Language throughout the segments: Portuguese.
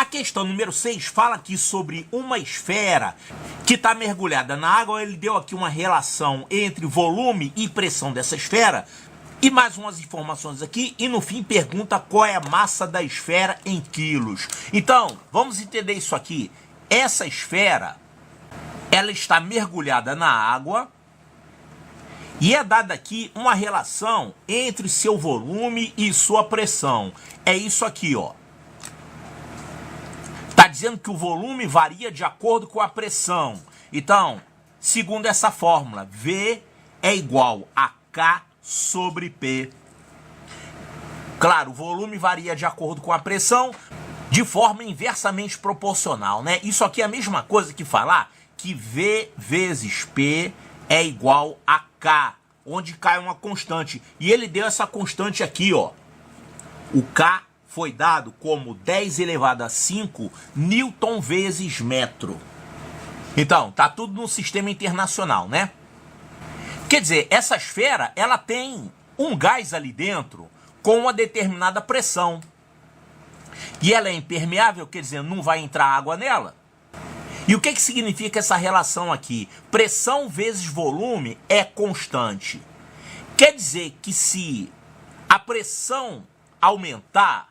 questão número 6 fala aqui sobre uma esfera que está mergulhada na água. Ele deu aqui uma relação entre volume e pressão dessa esfera. E mais umas informações aqui. E no fim pergunta qual é a massa da esfera em quilos. Então, vamos entender isso aqui. Essa esfera, ela está mergulhada na água. E é dada aqui uma relação entre seu volume e sua pressão. É isso aqui, ó. Está dizendo que o volume varia de acordo com a pressão. Então, segundo essa fórmula, V é igual a K sobre P. Claro, o volume varia de acordo com a pressão de forma inversamente proporcional, né? Isso aqui é a mesma coisa que falar que V vezes P é igual a K, onde K é uma constante. E ele deu essa constante aqui, ó. O K foi dado como 10 elevado a 5 newton vezes metro. Então, tá tudo no sistema internacional, né? Quer dizer, essa esfera, ela tem um gás ali dentro com uma determinada pressão. E ela é impermeável, quer dizer, não vai entrar água nela. E o que significa essa relação aqui? Pressão vezes volume é constante. Quer dizer que se a pressão aumentar,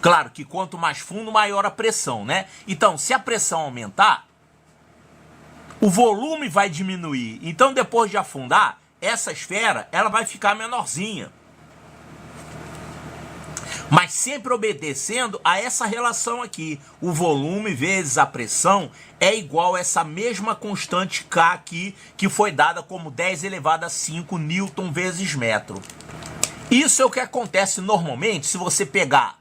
claro que quanto mais fundo, maior a pressão, né? Então, se a pressão aumentar, o volume vai diminuir. Então, depois de afundar, essa esfera, ela vai ficar menorzinha. Mas sempre obedecendo a essa relação aqui. O volume vezes a pressão é igual a essa mesma constante K aqui, que foi dada como 10 elevado a 5 newton vezes metro. Isso é o que acontece normalmente se você pegar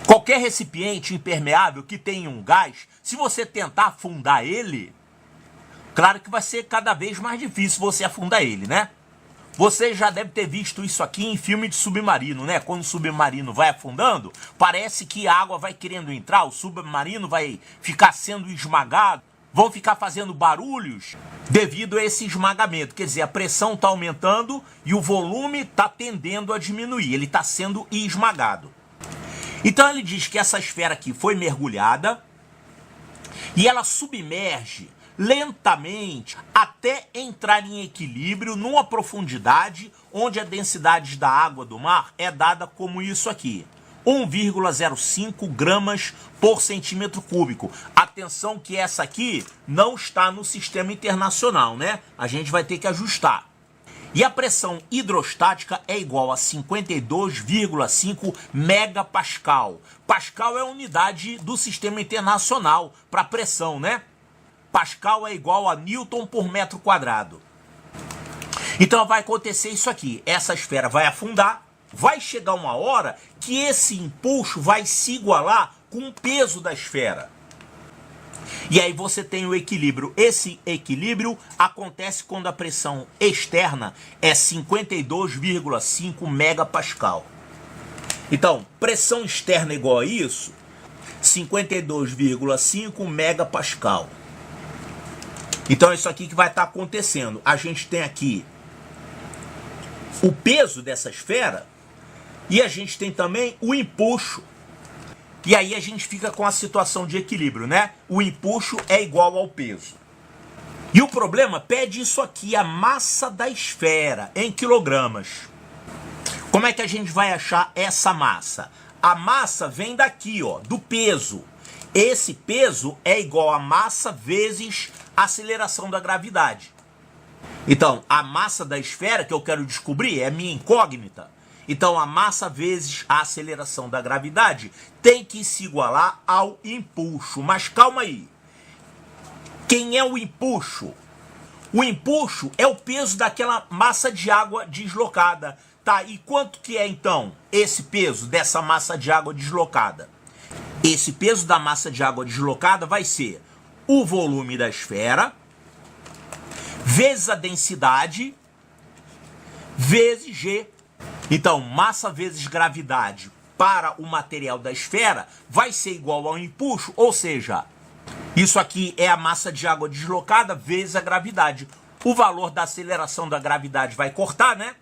qualquer recipiente impermeável que tenha um gás. Se você tentar afundar ele, claro que vai ser cada vez mais difícil você afundar ele, né? Você já deve ter visto isso aqui em filme de submarino, né? Quando o submarino vai afundando, parece que a água vai querendo entrar, o submarino vai ficar sendo esmagado, vão ficar fazendo barulhos devido a esse esmagamento. Quer dizer, a pressão está aumentando e o volume está tendendo a diminuir, ele está sendo esmagado. Então ele diz que essa esfera aqui foi mergulhada e ela submerge lentamente até entrar em equilíbrio numa profundidade onde a densidade da água do mar é dada como isso aqui, 1,05 gramas por centímetro cúbico. Atenção que essa aqui não está no sistema internacional, né? A gente vai ter que ajustar. E a pressão hidrostática é igual a 52,5 megapascal. Pascal é a unidade do sistema internacional para pressão, né? Pascal é igual a Newton por metro quadrado. Então vai acontecer isso aqui. Essa esfera vai afundar. Vai chegar uma hora que esse empuxo vai se igualar com o peso da esfera. E aí você tem o equilíbrio. Esse equilíbrio acontece quando a pressão externa é 52,5 megapascal. Então, pressão externa igual a isso, 52,5 megapascal. Então é isso aqui que vai estar acontecendo. A gente tem aqui o peso dessa esfera e a gente tem também o empuxo. E aí a gente fica com a situação de equilíbrio, né? O empuxo é igual ao peso. E o problema pede isso aqui, a massa da esfera em quilogramas. Como é que a gente vai achar essa massa? A massa vem daqui, ó, do peso. Esse peso é igual a massa vezes a aceleração da gravidade. Então, a massa da esfera que eu quero descobrir é minha incógnita. Então, a massa vezes a aceleração da gravidade tem que se igualar ao empuxo. Mas calma aí. Quem é o empuxo? O empuxo é o peso daquela massa de água deslocada. Tá, e quanto que é então esse peso dessa massa de água deslocada? Esse peso da massa de água deslocada vai ser o volume da esfera vezes a densidade vezes G. Então, massa vezes gravidade para o material da esfera vai ser igual ao empuxo, ou seja, isso aqui é a massa de água deslocada vezes a gravidade. O valor da aceleração da gravidade vai cortar, né?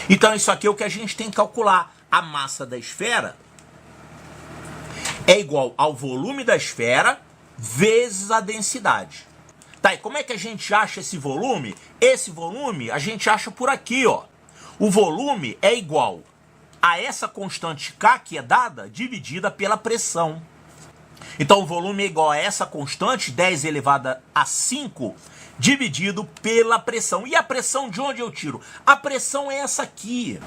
Então, isso aqui é o que a gente tem que calcular. A massa da esfera é igual ao volume da esfera vezes a densidade. Tá, e como é que a gente acha esse volume? Esse volume a gente acha por aqui, ó. O volume é igual a essa constante K que é dada, dividida pela pressão. Então o volume é igual a essa constante, 10 elevado a 5, dividido pela pressão. E a pressão de onde eu tiro? A pressão é essa aqui.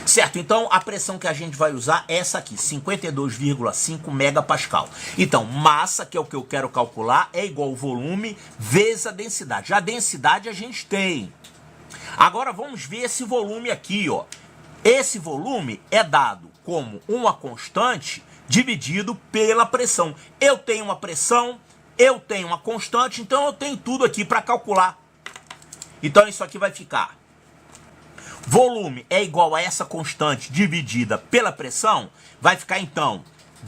Certo, então a pressão que a gente vai usar é essa aqui, 52,5 megapascal. Então, massa, que é o que eu quero calcular, é igual ao volume vezes a densidade. A densidade a gente tem. Agora vamos ver esse volume aqui, ó. Esse volume é dado como uma constante dividido pela pressão. Eu tenho uma pressão, eu tenho uma constante, então eu tenho tudo aqui para calcular. Então isso aqui vai ficar: volume é igual a essa constante dividida pela pressão, vai ficar então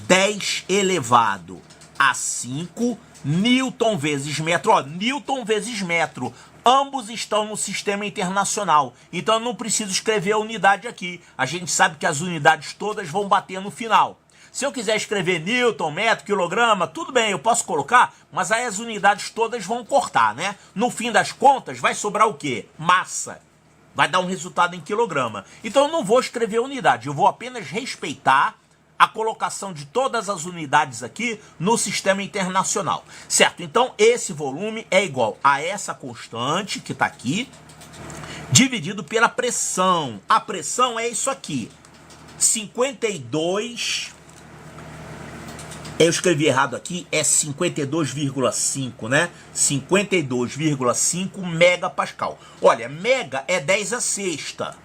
10 elevado a 5 Newton vezes metro. Ó, Newton vezes metro. Ambos estão no sistema internacional. Então eu não preciso escrever a unidade aqui. A gente sabe que as unidades todas vão bater no final. Se eu quiser escrever Newton, metro, quilograma, tudo bem, eu posso colocar, mas aí as unidades todas vão cortar, né? No fim das contas, vai sobrar o quê? Massa. Vai dar um resultado em quilograma. Então eu não vou escrever unidade, eu vou apenas respeitar a colocação de todas as unidades aqui no sistema internacional. Certo? Então esse volume é igual a essa constante que está aqui, dividido pela pressão. A pressão é isso aqui, 52... Eu escrevi errado aqui, é 52,5, né? 52,5 megapascal. Olha, mega é 10 a sexta.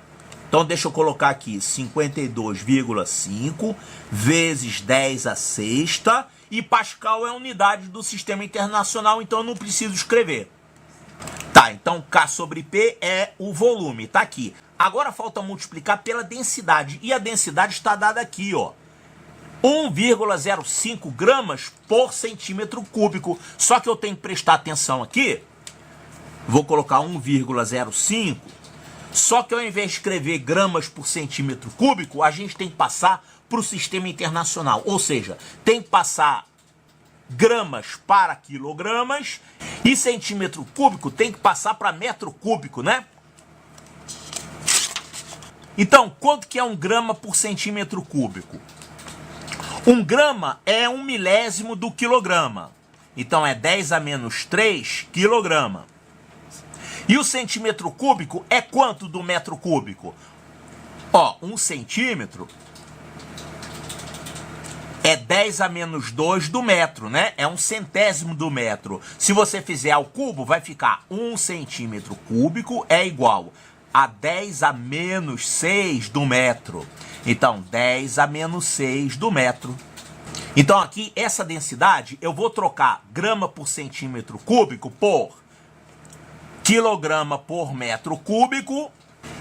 Então deixa eu colocar aqui 52,5 vezes 10 a sexta. E pascal é a unidade do sistema internacional, então eu não preciso escrever. Tá, então K sobre P é o volume, tá aqui. Agora falta multiplicar pela densidade. E a densidade está dada aqui, ó. 1,05 gramas por centímetro cúbico. Só que eu tenho que prestar atenção aqui. Vou colocar 1,05. Só que ao invés de escrever gramas por centímetro cúbico, a gente tem que passar para o sistema internacional. Ou seja, tem que passar gramas para quilogramas e centímetro cúbico tem que passar para metro cúbico, né? Então, quanto que é 1 grama por centímetro cúbico? 1 grama é 1 milésimo do quilograma. Então é 10 a menos 3 quilograma. E o centímetro cúbico é quanto do metro cúbico? Ó, 1 centímetro é 10 a menos 2 do metro, né? É 1 centésimo do metro. Se você fizer ao cubo, vai ficar 1 centímetro cúbico é igual a 10 a menos 6 do metro. Então, 10 a menos 6 do metro. Então, aqui, essa densidade, eu vou trocar grama por centímetro cúbico por quilograma por metro cúbico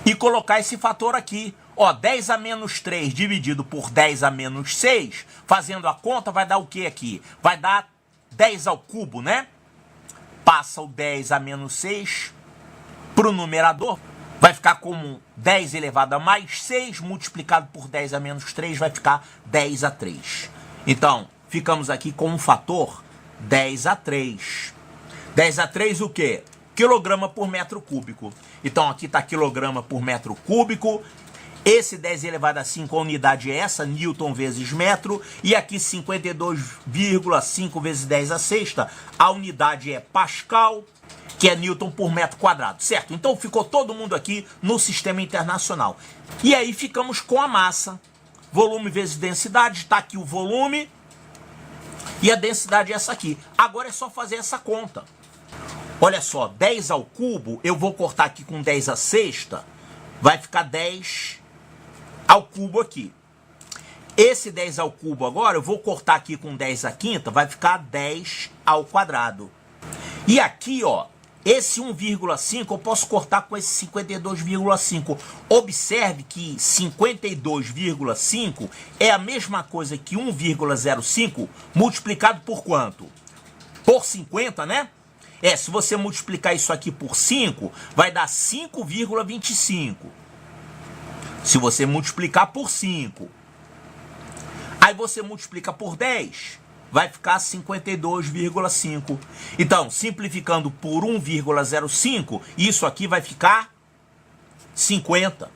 e colocar esse fator aqui. Ó, 10 a menos 3 dividido por 10 a menos 6, fazendo a conta, vai dar o que aqui? Vai dar 10 ao cubo, né? Passa o 10 a menos 6 para o numerador. Vai ficar como 10 elevado a mais 6, multiplicado por 10 a menos 3, vai ficar 10 a 3. Então, ficamos aqui com um fator 10 a 3. 10 a 3 o quê? Quilograma por metro cúbico. Então, aqui está quilograma por metro cúbico. Esse 10 elevado a 5, a unidade é essa, Newton vezes metro. E aqui 52,5 vezes 10 a sexta, a unidade é pascal, que é Newton por metro quadrado, certo? Então ficou todo mundo aqui no sistema internacional. E aí ficamos com a massa. Volume vezes densidade, está aqui o volume. E a densidade é essa aqui. Agora é só fazer essa conta. Olha só, 10 ao cubo, eu vou cortar aqui com 10 a sexta, vai ficar 10 ao cubo aqui. Esse 10 ao cubo agora, eu vou cortar aqui com 10 a quinta, vai ficar 10 ao quadrado. E aqui, ó, esse 1,5 eu posso cortar com esse 52,5. Observe que 52,5 é a mesma coisa que 1,05 multiplicado por quanto? Por 50, né? Se você multiplicar isso aqui por 5, vai dar 5,25. Se você multiplicar por 5. Aí você multiplica por 10, vai ficar 52,5. Então, simplificando por 1,05, isso aqui vai ficar 50.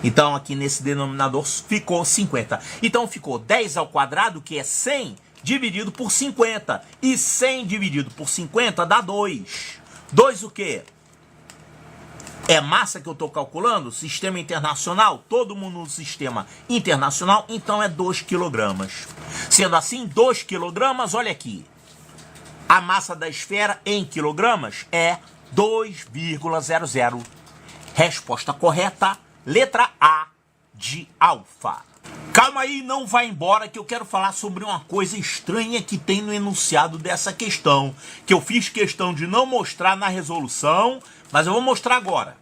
Então, aqui nesse denominador ficou 50. Então, ficou 10 ao quadrado, que é 100, dividido por 50. E 100 dividido por 50 dá 2. 2 o quê? É massa que eu estou calculando? Sistema internacional? Todo mundo no sistema internacional, então é 2 kg. Sendo assim, 2 kg, olha aqui. A massa da esfera em quilogramas é 2,00. Resposta correta, letra A de alfa. Calma aí, não vai embora que eu quero falar sobre uma coisa estranha que tem no enunciado dessa questão, que eu fiz questão de não mostrar na resolução, mas eu vou mostrar agora.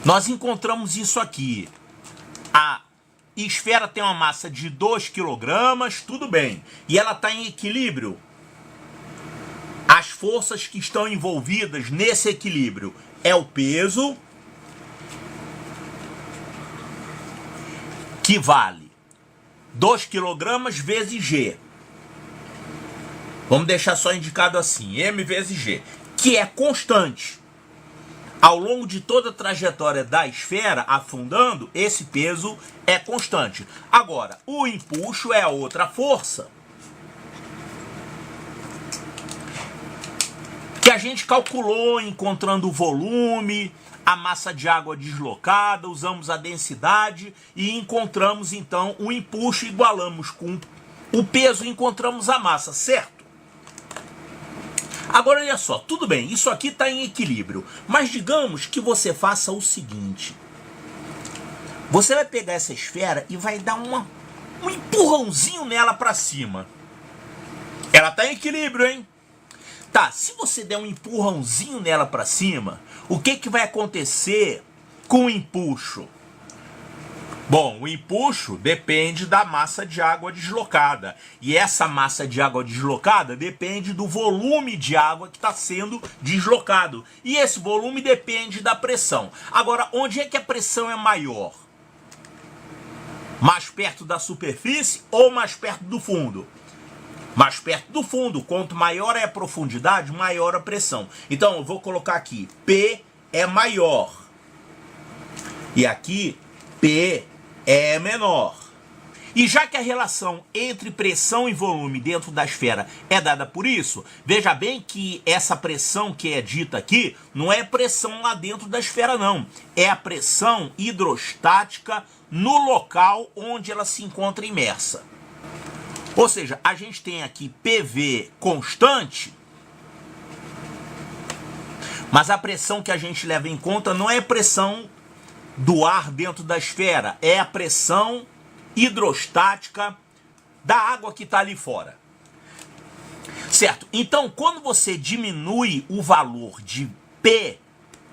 Nós encontramos isso aqui. A esfera tem uma massa de 2 kg, tudo bem. E ela está em equilíbrio. As forças que estão envolvidas nesse equilíbrio é o peso, que vale 2 kg vezes G. Vamos deixar só indicado assim, M vezes G, que é constante. Ao longo de toda a trajetória da esfera, afundando, esse peso é constante. Agora, o empuxo é a outra força que a gente calculou encontrando o volume, a massa de água deslocada, usamos a densidade e encontramos então o empuxo, igualamos com o peso e encontramos a massa, certo? Agora olha só, tudo bem, isso aqui está em equilíbrio, mas digamos que você faça o seguinte. Você vai pegar essa esfera e vai dar um empurrãozinho nela para cima. Ela está em equilíbrio, hein? Tá, se você der um empurrãozinho nela para cima, o que vai acontecer com o empuxo? Bom, o empuxo depende da massa de água deslocada. E essa massa de água deslocada depende do volume de água que está sendo deslocado. E esse volume depende da pressão. Agora, onde é que a pressão é maior? Mais perto da superfície ou mais perto do fundo? Mais perto do fundo. Quanto maior é a profundidade, maior a pressão. Então, eu vou colocar aqui, P é maior. E aqui, P é menor. E já que a relação entre pressão e volume dentro da esfera é dada por isso, veja bem que essa pressão que é dita aqui não é pressão lá dentro da esfera, não. É a pressão hidrostática no local onde ela se encontra imersa. Ou seja, a gente tem aqui PV constante, mas a pressão que a gente leva em conta não é a pressão do ar dentro da esfera, é a pressão hidrostática da água que está ali fora. Certo? Então, quando você diminui o valor de P,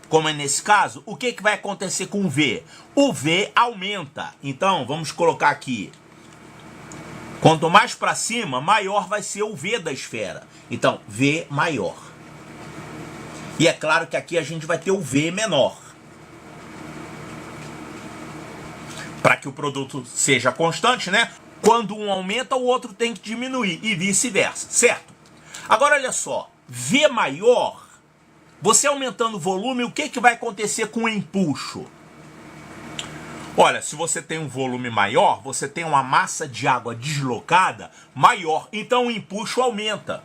como é nesse caso, o que vai acontecer com o V? O V aumenta. Então, vamos colocar aqui. Quanto mais para cima, maior vai ser o V da esfera. Então, V maior. E é claro que aqui a gente vai ter o V menor. Para que o produto seja constante, né? Quando um aumenta, o outro tem que diminuir e vice-versa, certo? Agora olha só, V maior, você aumentando o volume, o que vai acontecer com o empuxo? Olha, se você tem um volume maior, você tem uma massa de água deslocada maior, então o empuxo aumenta.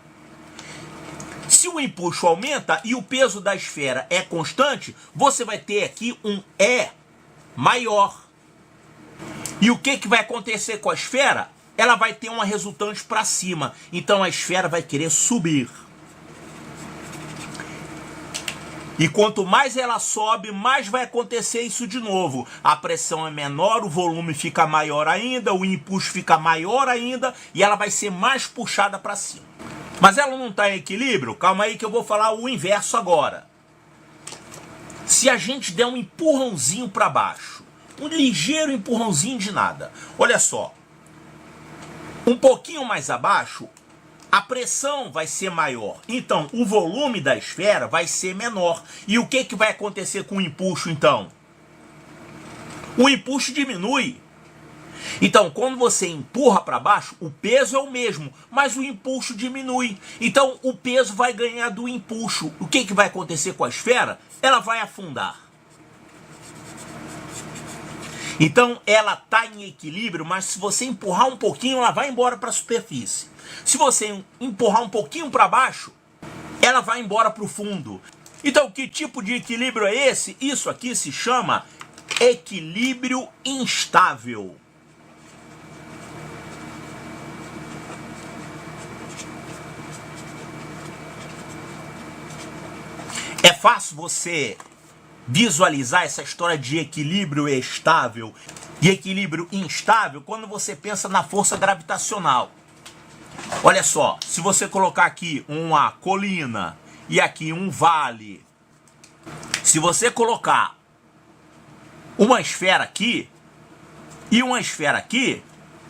Se o empuxo aumenta e o peso da esfera é constante, você vai ter aqui um E maior. E o que vai acontecer com a esfera? Ela vai ter uma resultante para cima. Então a esfera vai querer subir. E quanto mais ela sobe, mais vai acontecer isso de novo. A pressão é menor, o volume fica maior ainda, o empuxo fica maior ainda e ela vai ser mais puxada para cima. Mas ela não está em equilíbrio? Calma aí que eu vou falar o inverso agora. Se a gente der um empurrãozinho para baixo, um ligeiro empurrãozinho de nada. Olha só. Um pouquinho mais abaixo, a pressão vai ser maior. Então, o volume da esfera vai ser menor. E o que vai acontecer com o empuxo, então? O empuxo diminui. Então, quando você empurra para baixo, o peso é o mesmo, mas o impulso diminui. Então, o peso vai ganhar do impulso. O que vai acontecer com a esfera? Ela vai afundar. Então, ela está em equilíbrio, mas se você empurrar um pouquinho, ela vai embora para a superfície. Se você empurrar um pouquinho para baixo, ela vai embora para o fundo. Então, que tipo de equilíbrio é esse? Isso aqui se chama equilíbrio instável. É fácil você visualizar essa história de equilíbrio estável e equilíbrio instável quando você pensa na força gravitacional. Olha só, se você colocar aqui uma colina e aqui um vale, se você colocar uma esfera aqui e uma esfera aqui,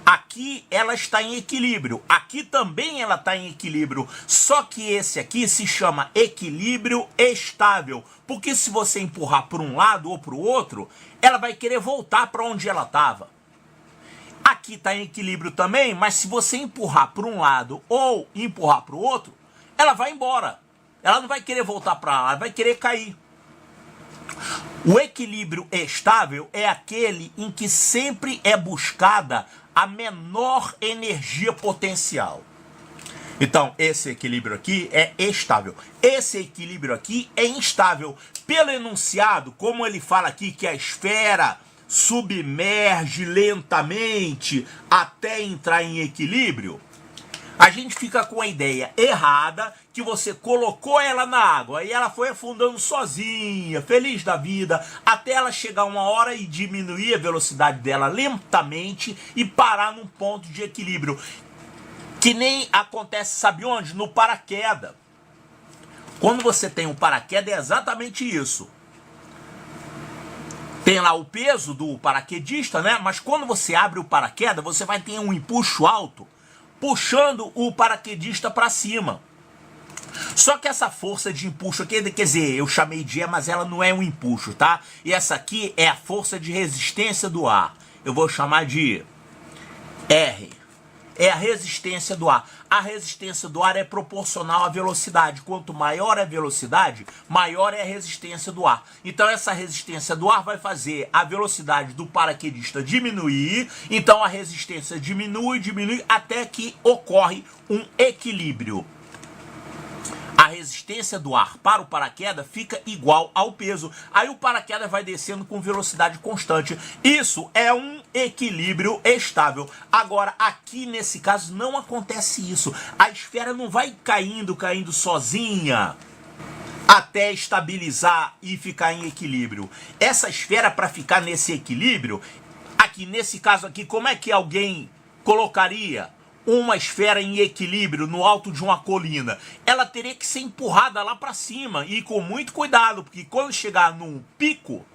aqui ela está em equilíbrio, aqui também ela está em equilíbrio, só que esse aqui se chama equilíbrio estável, porque se você empurrar para um lado ou para o outro, ela vai querer voltar para onde ela estava. Aqui está em equilíbrio também, mas se você empurrar para um lado ou empurrar para o outro, ela vai embora. Ela não vai querer voltar para lá, ela vai querer cair. O equilíbrio estável é aquele em que sempre é buscada a menor energia potencial. Então, esse equilíbrio aqui é estável. Esse equilíbrio aqui é instável. Pelo enunciado, como ele fala aqui que a esfera submerge lentamente até entrar em equilíbrio, a gente fica com a ideia errada que você colocou ela na água e ela foi afundando sozinha, feliz da vida, até ela chegar uma hora e diminuir a velocidade dela lentamente e parar num ponto de equilíbrio. Que nem acontece, sabe onde? No paraquedas. Quando você tem um paraquedas é exatamente isso. Tem lá o peso do paraquedista, né? Mas quando você abre o paraquedas, você vai ter um empuxo alto, puxando o paraquedista para cima. Só que essa força de empuxo aqui, quer dizer, eu chamei de E, mas ela não é um empuxo, tá? E essa aqui é a força de resistência do ar. Eu vou chamar de R. É a resistência do ar. A resistência do ar é proporcional à velocidade. Quanto maior é a velocidade, maior é a resistência do ar. Então essa resistência do ar vai fazer a velocidade do paraquedista diminuir. Então a resistência diminui até que ocorre um equilíbrio. A resistência do ar para o paraquedas fica igual ao peso. Aí o paraquedas vai descendo com velocidade constante. Isso é um equilíbrio estável. Agora, aqui nesse caso não acontece isso. A esfera não vai caindo sozinha até estabilizar e ficar em equilíbrio. Essa esfera, para ficar nesse equilíbrio, aqui nesse caso aqui, como é que alguém colocaria uma esfera em equilíbrio no alto de uma colina? Ela teria que ser empurrada lá para cima e com muito cuidado, porque quando chegar num pico,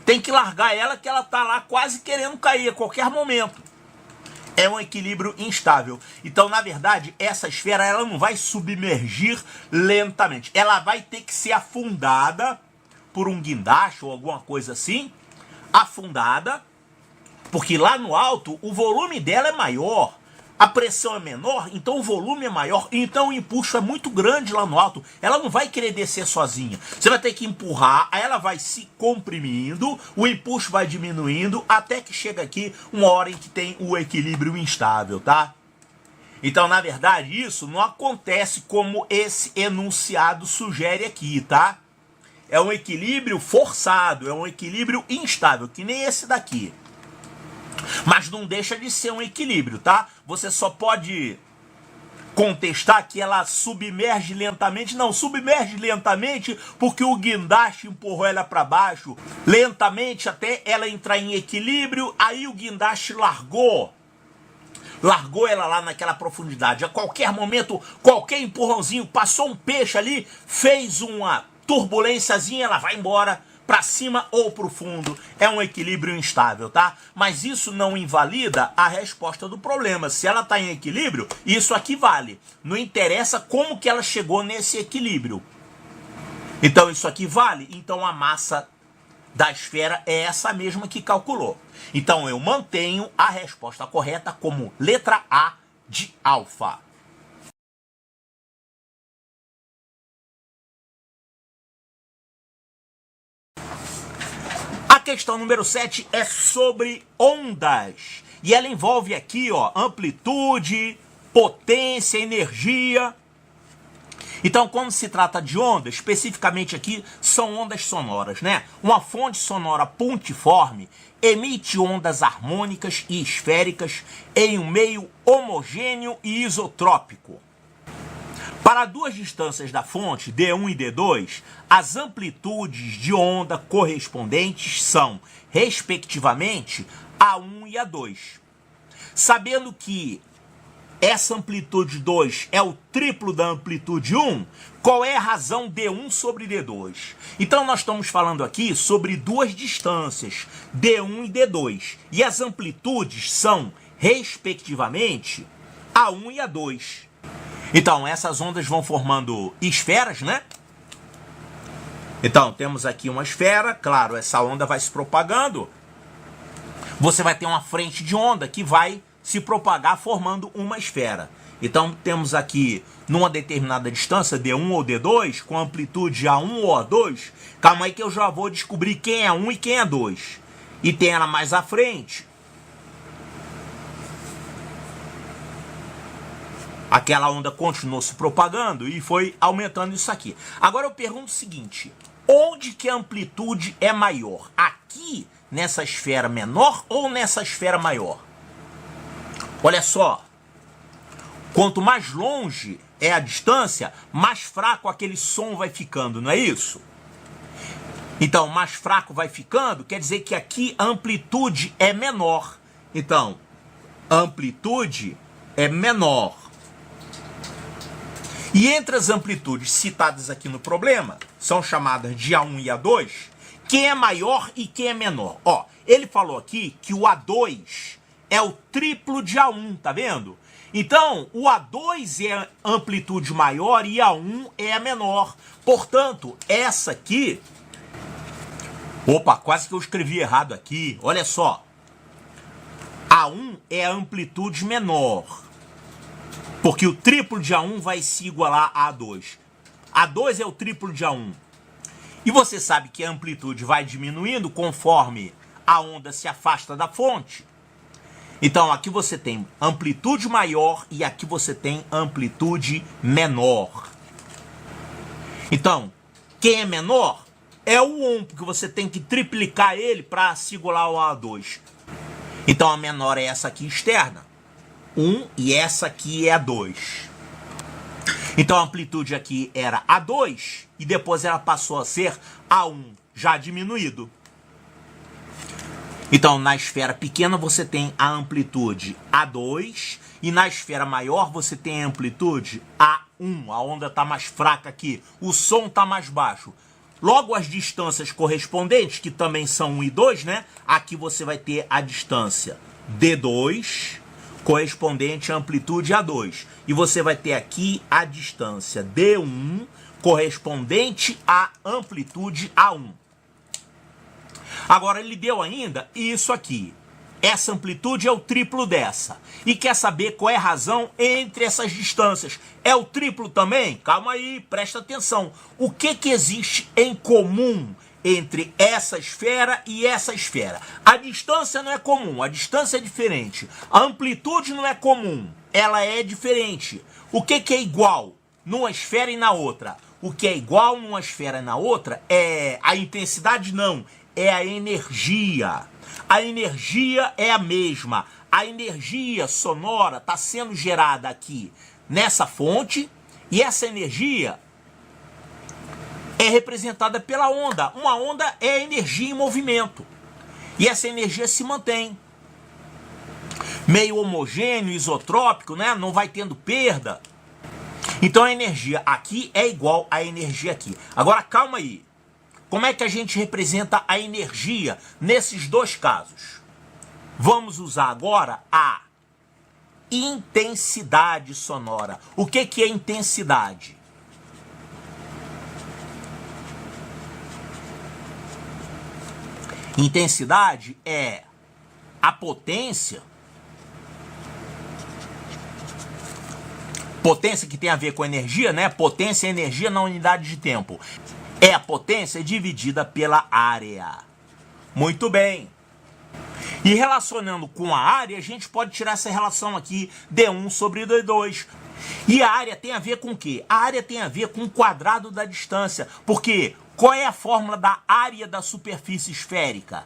tem que largar ela, que ela tá lá quase querendo cair a qualquer momento. É um equilíbrio instável. Então, na verdade, essa esfera ela não vai submergir lentamente. Ela vai ter que ser afundada por um guindaste ou alguma coisa assim, afundada, porque lá no alto o volume dela é maior. A pressão é menor, então o volume é maior, então o empuxo é muito grande lá no alto. Ela não vai querer descer sozinha. Você vai ter que empurrar, aí ela vai se comprimindo, o empuxo vai diminuindo, até que chega aqui uma hora em que tem o equilíbrio instável, tá? Então, na verdade, isso não acontece como esse enunciado sugere aqui, tá? É um equilíbrio forçado, é um equilíbrio instável, que nem esse daqui. Mas não deixa de ser um equilíbrio, tá? Você só pode contestar que ela submerge lentamente. Não, submerge lentamente porque o guindaste empurrou ela para baixo lentamente até ela entrar em equilíbrio. Aí o guindaste largou ela lá naquela profundidade. A qualquer momento, qualquer empurrãozinho, passou um peixe ali, fez uma turbulênciazinha, ela vai embora para cima ou para o fundo. É um equilíbrio instável, tá? Mas isso não invalida a resposta do problema. Se ela está em equilíbrio, isso aqui vale. Não interessa como que ela chegou nesse equilíbrio. Então isso aqui vale. Então a massa da esfera é essa mesma que calculou. Então eu mantenho a resposta correta como letra A de alfa. A questão número 7 é sobre ondas. E ela envolve aqui, ó, amplitude, potência, energia. Então, quando se trata de ondas, especificamente aqui, são ondas sonoras, né? Uma fonte sonora pontiforme emite ondas harmônicas e esféricas em um meio homogêneo e isotrópico. Para duas distâncias da fonte, D1 e D2, as amplitudes de onda correspondentes são, respectivamente, A1 e A2. Sabendo que essa amplitude 2 é o triplo da amplitude 1, qual é a razão D1 sobre D2? Então nós estamos falando aqui sobre duas distâncias, D1 e D2, e as amplitudes são, respectivamente, A1 e A2. Então essas ondas vão formando esferas, né? Então temos aqui uma esfera, claro, essa onda vai se propagando. Você vai ter uma frente de onda que vai se propagar formando uma esfera. Então temos aqui numa determinada distância, D1 ou D2, com amplitude A1 ou A2. Calma aí que eu já vou descobrir quem é 1 e quem é 2. E tem ela mais à frente. Aquela onda continuou se propagando e foi aumentando isso aqui. Agora eu pergunto o seguinte, onde que a amplitude é maior? Aqui, nessa esfera menor ou nessa esfera maior? Olha só, quanto mais longe é a distância, mais fraco aquele som vai ficando, não é isso? Então, mais fraco vai ficando, quer dizer que aqui a amplitude é menor. Então, a amplitude é menor. E entre as amplitudes citadas aqui no problema, são chamadas de A1 e A2, quem é maior e quem é menor? Ó, ele falou aqui que o A2 é o triplo de A1, tá vendo? Então, o A2 é a amplitude maior e A1 é a menor. Portanto, essa aqui... Opa, quase que eu escrevi errado aqui. Olha só. A1 é a amplitude menor. Porque o triplo de A1 vai se igualar a A2. A2 é o triplo de A1. E você sabe que a amplitude vai diminuindo conforme a onda se afasta da fonte. Então aqui você tem amplitude maior e aqui você tem amplitude menor. Então, quem é menor é o 1, porque você tem que triplicar ele para se igualar ao A2. Então a menor é essa aqui externa, 1, e essa aqui é a 2. Então a amplitude aqui era A2 e depois ela passou a ser A1, já diminuído. Então, na esfera pequena você tem a amplitude A2 e na esfera maior você tem a amplitude A1. A onda está mais fraca aqui, o som está mais baixo. Logo, as distâncias correspondentes, que também são 1 e 2, né? Aqui você vai ter a distância D2 correspondente à amplitude A2. E você vai ter aqui a distância D1 correspondente à amplitude A1. Agora, ele deu ainda isso aqui. Essa amplitude é o triplo dessa. E quer saber qual é a razão entre essas distâncias? É o triplo também? Calma aí, presta atenção. O que existe em comum entre essa esfera e essa esfera? A distância não é comum, a distância é diferente. A amplitude não é comum, ela é diferente. O que é igual numa esfera e na outra? O que é igual numa esfera e na outra é a intensidade, não. É a energia. A energia é a mesma. A energia sonora está sendo gerada aqui nessa fonte e essa energia é representada pela onda. Uma onda é energia em movimento e essa energia se mantém. Meio homogêneo, isotrópico, né? Não vai tendo perda. Então a energia aqui é igual à energia aqui. Agora calma aí. Como é que a gente representa a energia nesses dois casos? Vamos usar agora a intensidade sonora. O que é intensidade? Intensidade é a potência. Potência que tem a ver com energia, né? Potência é energia na unidade de tempo. É a potência dividida pela área. Muito bem. E relacionando com a área, a gente pode tirar essa relação aqui, D1 sobre D2. E a área tem a ver com o quê? A área tem a ver com o quadrado da distância. Porque qual é a fórmula da área da superfície esférica?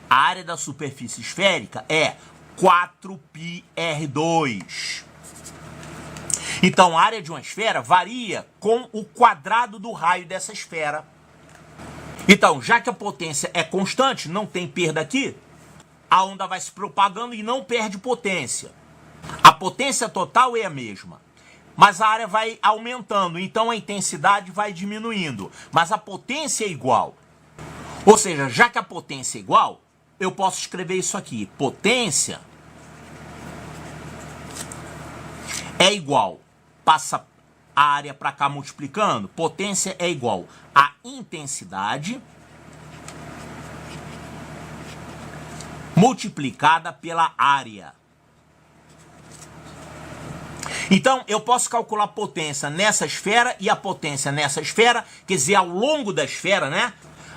A área da superfície esférica é 4πr2. Então, a área de uma esfera varia com o quadrado do raio dessa esfera. Então, já que a potência é constante, não tem perda aqui, a onda vai se propagando e não perde potência. A potência total é a mesma, mas a área vai aumentando, então a intensidade vai diminuindo, mas a potência é igual. Ou seja, já que a potência é igual, eu posso escrever isso aqui. Potência é igual, passa a área para cá multiplicando, potência é igual a intensidade multiplicada pela área. Então, eu posso calcular a potência nessa esfera e a potência nessa esfera, quer dizer, ao longo da esfera, né?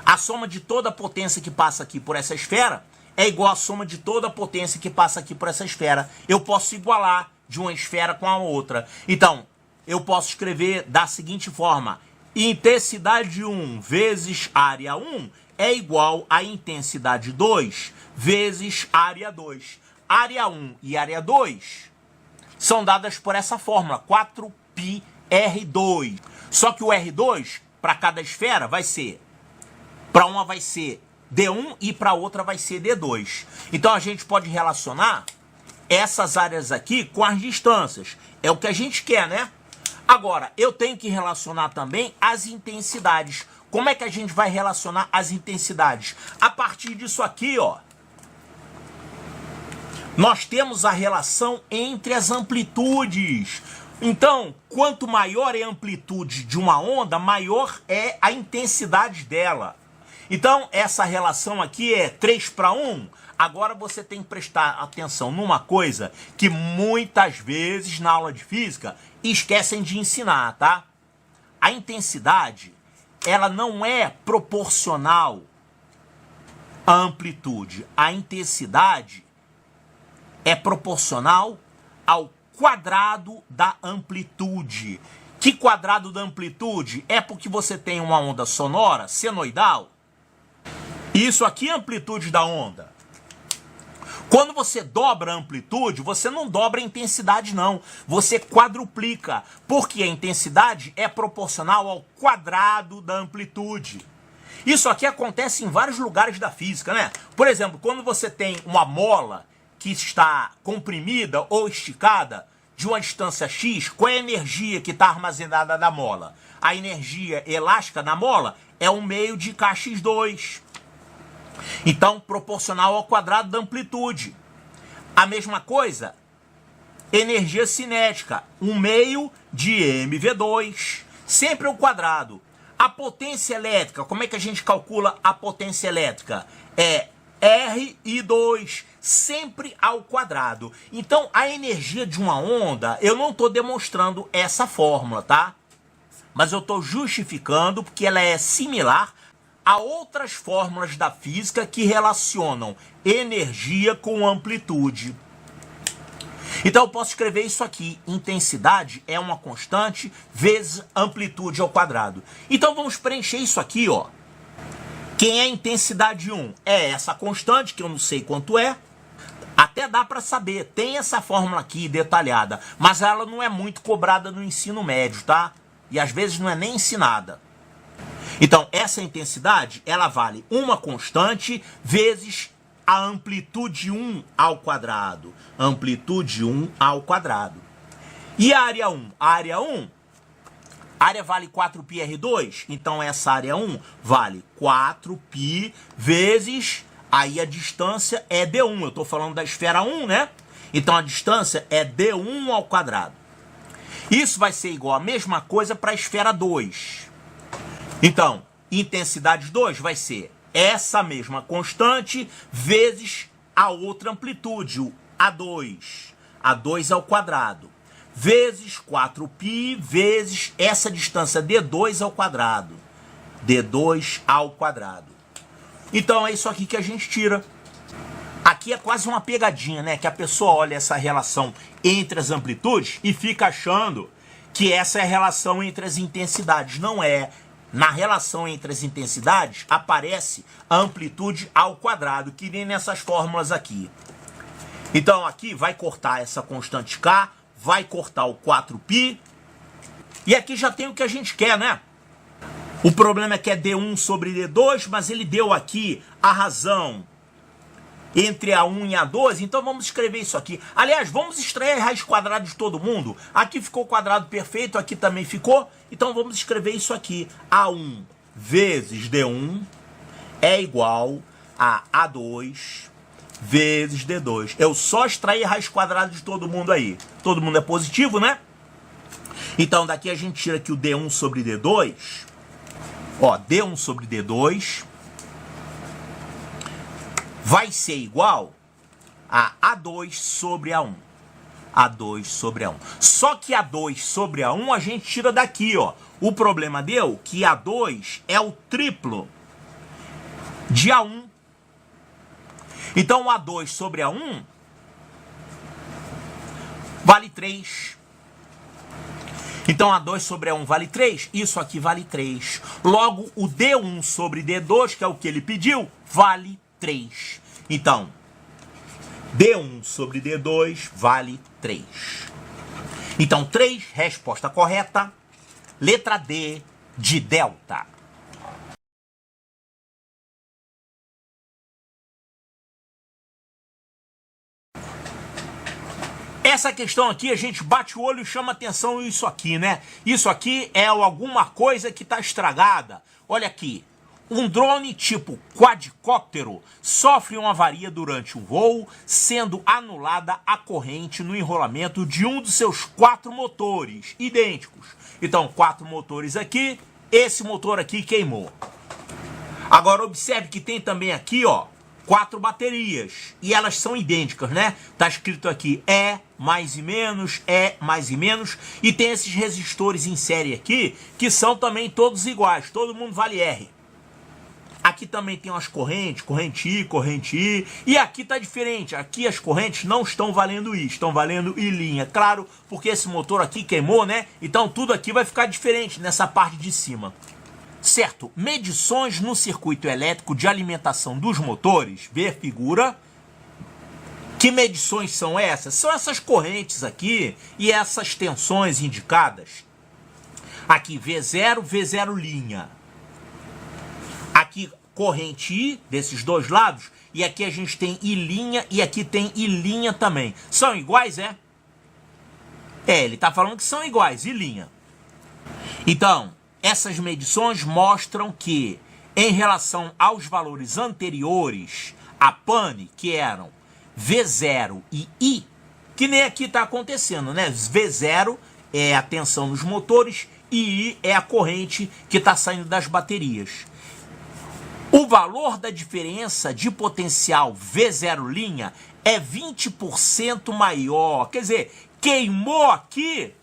A soma de toda a potência que passa aqui por essa esfera é igual à soma de toda a potência que passa aqui por essa esfera. Eu posso igualar de uma esfera com a outra. Então, eu posso escrever da seguinte forma: intensidade 1 vezes área 1 é igual a intensidade 2 vezes área 2. Área 1 e área 2 são dadas por essa fórmula, 4πr2. Só que o R2, para cada esfera, vai ser, para uma vai ser D1 e para outra vai ser D2. Então a gente pode relacionar essas áreas aqui com as distâncias. É o que a gente quer, né? Agora, eu tenho que relacionar também as intensidades. Como é que a gente vai relacionar as intensidades? A partir disso aqui, ó, nós temos a relação entre as amplitudes. Então, quanto maior é a amplitude de uma onda, maior é a intensidade dela. Então, essa relação aqui é 3:1. Agora você tem que prestar atenção numa coisa que muitas vezes na aula de física esquecem de ensinar, tá? A intensidade, ela não é proporcional à amplitude. A intensidade é proporcional ao quadrado da amplitude. Que quadrado da amplitude? É porque você tem uma onda sonora senoidal. Isso aqui é a amplitude da onda. Quando você dobra a amplitude, você não dobra a intensidade, não. Você quadruplica, porque a intensidade é proporcional ao quadrado da amplitude. Isso aqui acontece em vários lugares da física, né? Por exemplo, quando você tem uma mola que está comprimida ou esticada de uma distância x, qual é a energia que está armazenada na mola? A energia elástica na mola é 1/2 de kx2. Então, proporcional ao quadrado da amplitude. A mesma coisa, energia cinética, 1/2 de mv2, sempre ao quadrado. A potência elétrica, como é que a gente calcula a potência elétrica? É RI2, sempre ao quadrado. Então, a energia de uma onda, eu não estou demonstrando essa fórmula, tá? Mas eu estou justificando porque ela é similar a outras fórmulas da física que relacionam energia com amplitude. Então eu posso escrever isso aqui: intensidade é uma constante vezes amplitude ao quadrado. Então vamos preencher isso aqui, ó. Quem é a intensidade 1? É essa constante, que eu não sei quanto é. Até dá para saber, tem essa fórmula aqui detalhada, mas ela não é muito cobrada no ensino médio, tá? E às vezes não é nem ensinada. Então, essa intensidade, ela vale uma constante vezes a amplitude 1 ao quadrado. Amplitude 1 ao quadrado. E a área 1? A área 1, a área vale 4πr2, então essa área 1 vale 4π vezes, aí a distância é d1. Eu estou falando da esfera 1, né? Então a distância é d1 ao quadrado. Isso vai ser igual a mesma coisa para a esfera 2. Então, intensidade 2 vai ser essa mesma constante vezes a outra amplitude, o A2. A2 ao quadrado. Vezes 4π vezes essa distância D2 ao quadrado. D2 ao quadrado. Então é isso aqui que a gente tira. Aqui é quase uma pegadinha, né? Que a pessoa olha essa relação entre as amplitudes e fica achando que essa é a relação entre as intensidades. Não é. Na relação entre as intensidades aparece a amplitude ao quadrado, que nem nessas fórmulas aqui. Então aqui vai cortar essa constante K, vai cortar o 4π, e aqui já tem o que a gente quer, né? O problema é que é D1 sobre D2, mas ele deu aqui a razão entre A1 e A2, então vamos escrever isso aqui. Aliás, vamos extrair a raiz quadrada de todo mundo. Aqui ficou o quadrado perfeito, aqui também ficou. Então vamos escrever isso aqui. A1 vezes D1 é igual a A2 vezes D2. Eu só extraí a raiz quadrada de todo mundo aí. Todo mundo é positivo, né? Então daqui a gente tira aqui o D1 sobre D2. Ó, D1 sobre D2 vai ser igual a A2 sobre A1. A2 sobre A1. Só que A2 sobre A1 a gente tira daqui, ó. O problema deu que A2 é o triplo de A1. Então, A2 sobre A1 vale 3. Então, A2 sobre A1 vale 3. Isso aqui vale 3. Logo, o D1 sobre D2, que é o que ele pediu, vale 3. Então, D1 sobre D2 vale 3. Então, 3, resposta correta. Letra D, de delta. Essa questão aqui, a gente bate o olho e chama atenção isso aqui, né? Isso aqui é alguma coisa que está estragada. Olha aqui. Um drone tipo quadricóptero sofre uma avaria durante um voo, sendo anulada a corrente no enrolamento de um dos seus 4 motores idênticos. Então, 4 motores aqui, esse motor aqui queimou. Agora, observe que tem também aqui, ó, 4 baterias. E elas são idênticas, né? Tá escrito aqui E mais e menos, E mais e menos. E tem esses resistores em série aqui, que são também todos iguais. Todo mundo vale R. Aqui também tem umas correntes, corrente I. E aqui tá diferente. Aqui as correntes não estão valendo I, estão valendo I'. Claro, porque esse motor aqui queimou, né? Então tudo aqui vai ficar diferente nessa parte de cima. Certo, medições no circuito elétrico de alimentação dos motores. Vê a figura. Que medições são essas? São essas correntes aqui e essas tensões indicadas. Aqui V0, V0'. Aqui corrente I, desses dois lados, e aqui a gente tem I' e aqui tem I' também. São iguais, é? É, ele está falando que são iguais, I'. Então, essas medições mostram que, em relação aos valores anteriores a pane, que eram V0 e I, que nem aqui está acontecendo, né? V0 é a tensão nos motores e I é a corrente que está saindo das baterias. O valor da diferença de potencial V0' é 20% maior. Quer dizer, queimou aqui,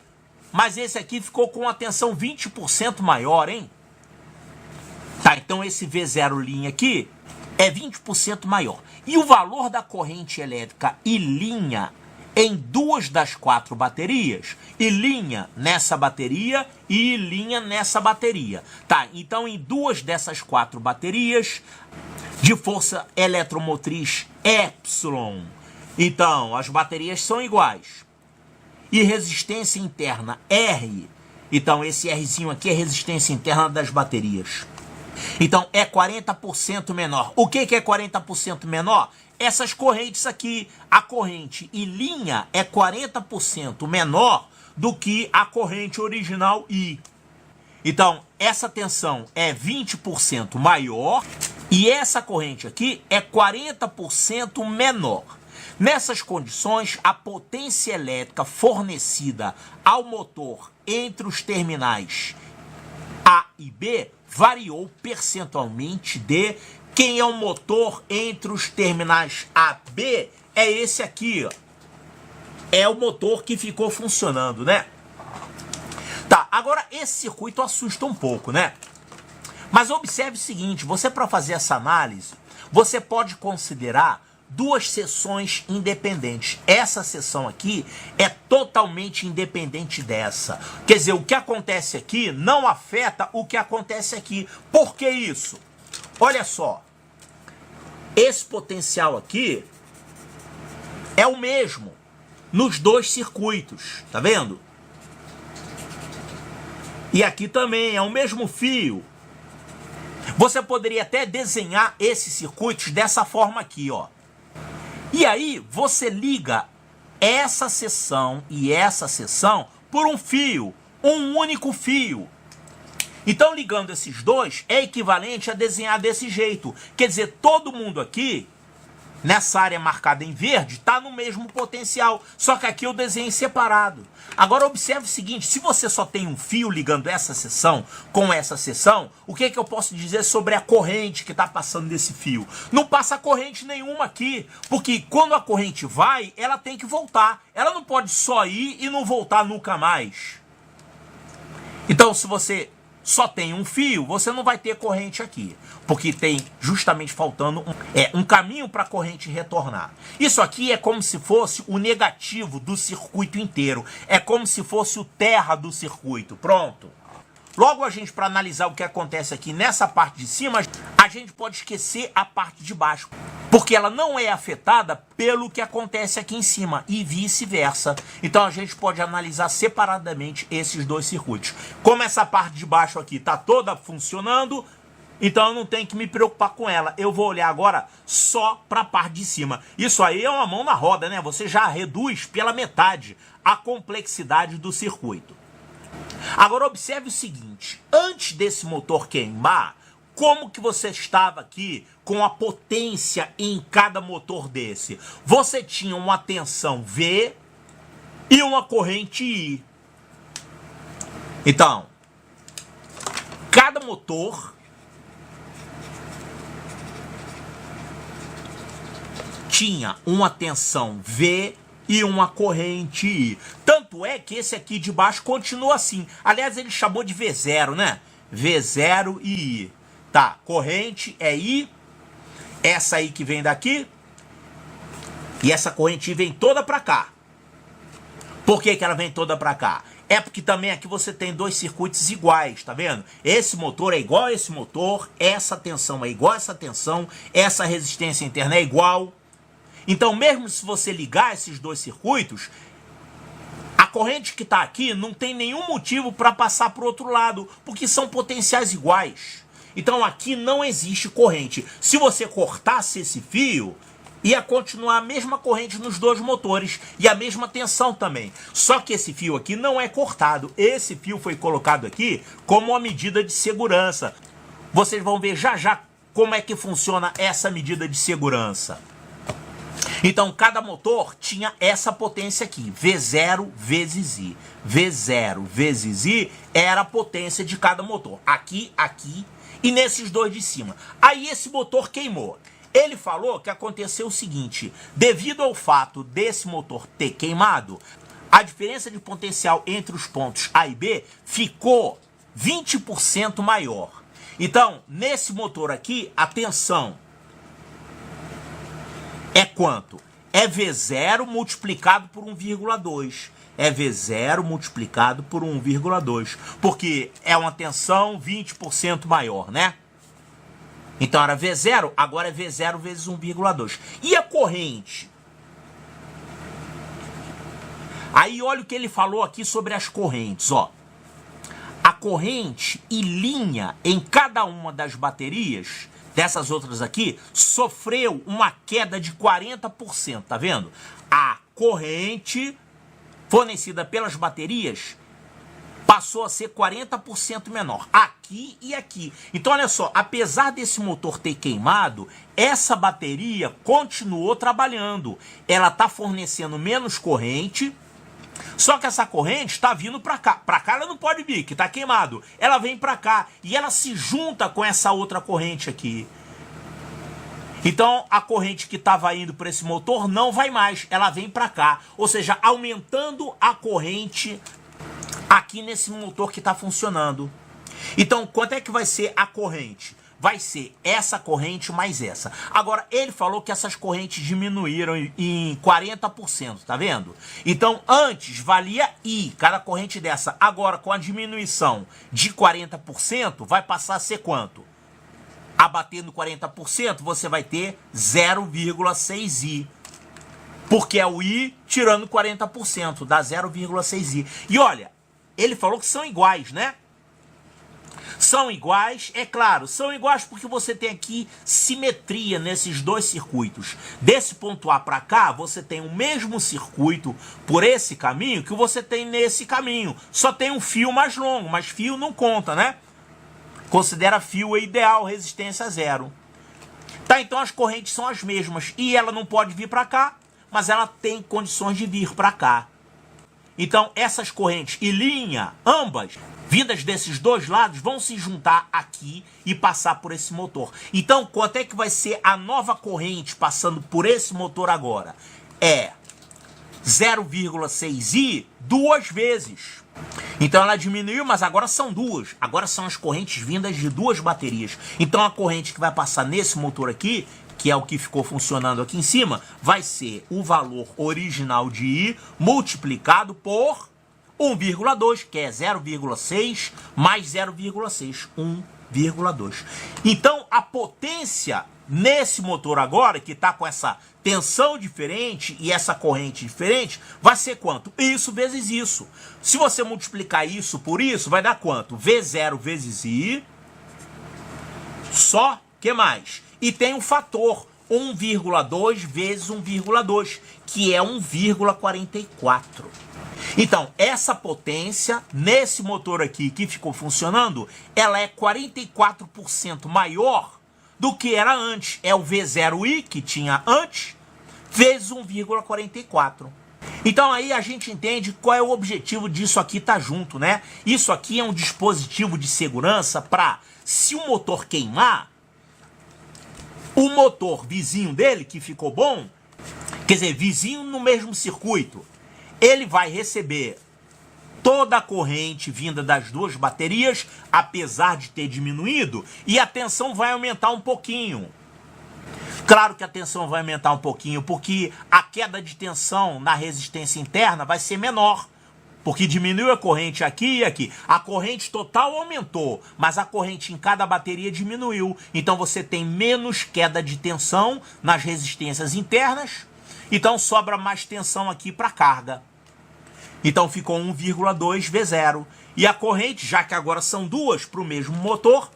mas esse aqui ficou com a tensão 20% maior, hein? Tá, então esse V0' aqui é 20% maior. E o valor da corrente elétrica I' em 2 das 4 baterias, I' nessa bateria e I' nessa bateria. Tá, então em 2 dessas 4 baterias de força eletromotriz Epsilon, então as baterias são iguais. E resistência interna R, então esse Rzinho aqui é resistência interna das baterias. Então é 40% menor. O que é 40% menor? Essas correntes aqui, a corrente I' é 40% menor do que a corrente original I. Então, essa tensão é 20% maior e essa corrente aqui é 40% menor. Nessas condições, a potência elétrica fornecida ao motor entre os terminais A e B variou percentualmente de Quem é o motor entre os terminais A e B é esse aqui, ó. É o motor que ficou funcionando, né? Tá, agora esse circuito assusta um pouco, né? Mas observe o seguinte, você para fazer essa análise, você pode considerar duas seções independentes. Essa seção aqui é totalmente independente dessa. Quer dizer, o que acontece aqui não afeta o que acontece aqui. Por que isso? Olha só, esse potencial aqui é o mesmo nos dois circuitos, tá vendo? E aqui também é o mesmo fio. Você poderia até desenhar esses circuitos dessa forma aqui, ó. E aí você liga essa seção e essa seção por um fio, um único fio. Então ligando esses dois é equivalente a desenhar desse jeito. Quer dizer, todo mundo aqui, nessa área marcada em verde, está no mesmo potencial, só que aqui eu desenhei separado. Agora observe o seguinte, se você só tem um fio ligando essa seção com essa seção, o que eu posso dizer sobre a corrente que está passando desse fio? Não passa corrente nenhuma aqui, porque quando a corrente vai, ela tem que voltar. Ela não pode só ir e não voltar nunca mais. Então, se você só tem um fio, você não vai ter corrente aqui, porque tem justamente faltando um caminho para a corrente retornar. Isso aqui é como se fosse o negativo do circuito inteiro, é como se fosse o terra do circuito, pronto. Logo a gente, para analisar o que acontece aqui nessa parte de cima, a gente pode esquecer a parte de baixo, porque ela não é afetada pelo que acontece aqui em cima e vice-versa. Então a gente pode analisar separadamente esses dois circuitos. Como essa parte de baixo aqui está toda funcionando, então eu não tenho que me preocupar com ela. Eu vou olhar agora só para a parte de cima. Isso aí é uma mão na roda, né? Você já reduz pela metade a complexidade do circuito. Agora observe o seguinte, antes desse motor queimar, como que você estava aqui com a potência em cada motor desse? Você tinha uma tensão V e uma corrente I. Então, cada motor tinha uma tensão V e uma corrente I. Tanto é que esse aqui de baixo continua assim. Aliás, ele chamou de V0, né? V0 e I. Tá, corrente é I. Essa aí que vem daqui. E essa corrente I vem toda pra cá. Por que que ela vem toda pra cá? É porque também aqui você tem dois circuitos iguais, tá vendo? Esse motor é igual a esse motor, essa tensão é igual a essa tensão, essa resistência interna é igual. Então, mesmo se você ligar esses dois circuitos, a corrente que está aqui não tem nenhum motivo para passar para o outro lado, porque são potenciais iguais. Então, aqui não existe corrente. Se você cortasse esse fio, ia continuar a mesma corrente nos dois motores e a mesma tensão também. Só que esse fio aqui não é cortado. Esse fio foi colocado aqui como uma medida de segurança. Vocês vão ver já já como é que funciona essa medida de segurança. Então, cada motor tinha essa potência aqui, V0 vezes I. V0 vezes I era a potência de cada motor. Aqui, aqui e nesses dois de cima. Aí esse motor queimou. Ele falou que aconteceu o seguinte, devido ao fato desse motor ter queimado, a diferença de potencial entre os pontos A e B ficou 20% maior. Então, nesse motor aqui, a tensão é quanto? É V0 multiplicado por 1,2. É V0 multiplicado por 1,2. Porque é uma tensão 20% maior, né? Então era V0, agora é V0 vezes 1,2. E a corrente? Aí olha o que ele falou aqui sobre as correntes, ó. A corrente e linha em cada uma das baterias dessas outras aqui, sofreu uma queda de 40%, tá vendo? A corrente fornecida pelas baterias passou a ser 40% menor, aqui e aqui. Então, olha só, apesar desse motor ter queimado, essa bateria continuou trabalhando. Ela está fornecendo menos corrente, só que essa corrente está vindo para cá. Para cá ela não pode vir, que está queimado. Ela vem para cá e ela se junta com essa outra corrente aqui. Então, a corrente que estava indo para esse motor não vai mais, ela vem para cá. Ou seja, aumentando a corrente aqui nesse motor que está funcionando. Então, quanto é que vai ser a corrente? Vai ser essa corrente mais essa. Agora, ele falou que essas correntes diminuíram em 40%, tá vendo? Então, antes valia I, cada corrente dessa. Agora, com a diminuição de 40%, vai passar a ser quanto? Abatendo 40%, você vai ter 0,6I. Porque é o I tirando 40%, dá 0,6I. E olha, ele falou que são iguais, né? São iguais, é claro, são iguais porque você tem aqui simetria nesses dois circuitos. Desse ponto A para cá, você tem o mesmo circuito por esse caminho que você tem nesse caminho. Só tem um fio mais longo, mas fio não conta, né? Considera fio ideal, resistência zero. Tá, então as correntes são as mesmas. E ela não pode vir para cá, mas ela tem condições de vir para cá. Então essas correntes e linha, ambas, vindas desses dois lados, vão se juntar aqui e passar por esse motor. Então quanto é que vai ser a nova corrente passando por esse motor agora? É 0,6I duas vezes. Então ela diminuiu, mas agora são duas. Agora são as correntes vindas de duas baterias. Então a corrente que vai passar nesse motor aqui, que é o que ficou funcionando aqui em cima, vai ser o valor original de I multiplicado por 1,2, que é 0,6 mais 0,6, 1,2. Então a potência nesse motor agora, que está com essa tensão diferente e essa corrente diferente, vai ser quanto? Isso vezes isso. Se você multiplicar isso por isso, vai dar quanto? V0 vezes I, só, que mais? E tem um fator, 1,2 vezes 1,2, que é 1,44. Então, essa potência, nesse motor aqui que ficou funcionando, ela é 44% maior do que era antes. É o V0I que tinha antes, vezes 1,44. Então aí a gente entende qual é o objetivo disso aqui tá junto, né? Isso aqui é um dispositivo de segurança para, se o motor queimar, o motor vizinho dele, que ficou bom, quer dizer, vizinho no mesmo circuito, ele vai receber toda a corrente vinda das duas baterias, apesar de ter diminuído, e a tensão vai aumentar um pouquinho. Claro que a tensão vai aumentar um pouquinho, porque a queda de tensão na resistência interna vai ser menor, porque diminuiu a corrente aqui e aqui. A corrente total aumentou, mas a corrente em cada bateria diminuiu. Então você tem menos queda de tensão nas resistências internas, então sobra mais tensão aqui para carga. Então ficou 1,2 V0. E a corrente, já que agora são duas para o mesmo motor,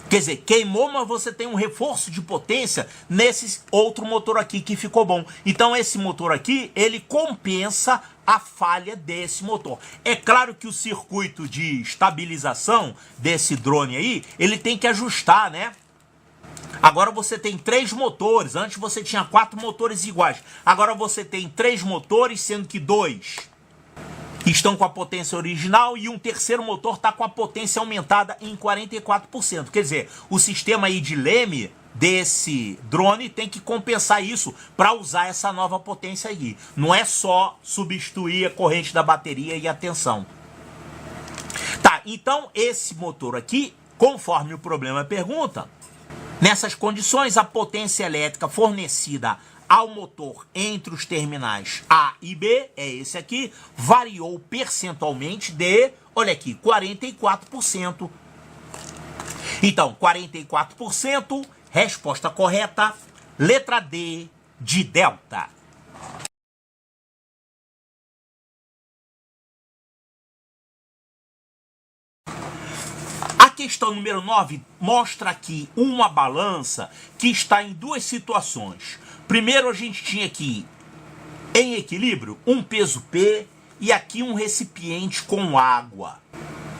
quer dizer, queimou, mas você tem um reforço de potência nesse outro motor aqui que ficou bom. Então esse motor aqui, ele compensa a falha desse motor. É claro que o circuito de estabilização desse drone aí, ele tem que ajustar, né? Agora você tem 3 motores, antes você tinha 4 motores iguais. Agora você tem 3 motores, sendo que 2 estão com a potência original e um terceiro motor está com a potência aumentada em 44%. Quer dizer, o sistema aí de Leme desse drone tem que compensar isso para usar essa nova potência aí. Não é só substituir a corrente da bateria e a tensão. Tá, então esse motor aqui, conforme o problema pergunta, nessas condições a potência elétrica fornecida ao motor entre os terminais A e B, é esse aqui, variou percentualmente de, olha aqui, 44%. Então, 44%, resposta correta, letra D de delta. A questão número 9 mostra aqui uma balança que está em duas situações. Primeiro a gente tinha aqui, em equilíbrio, um peso P e aqui um recipiente com água.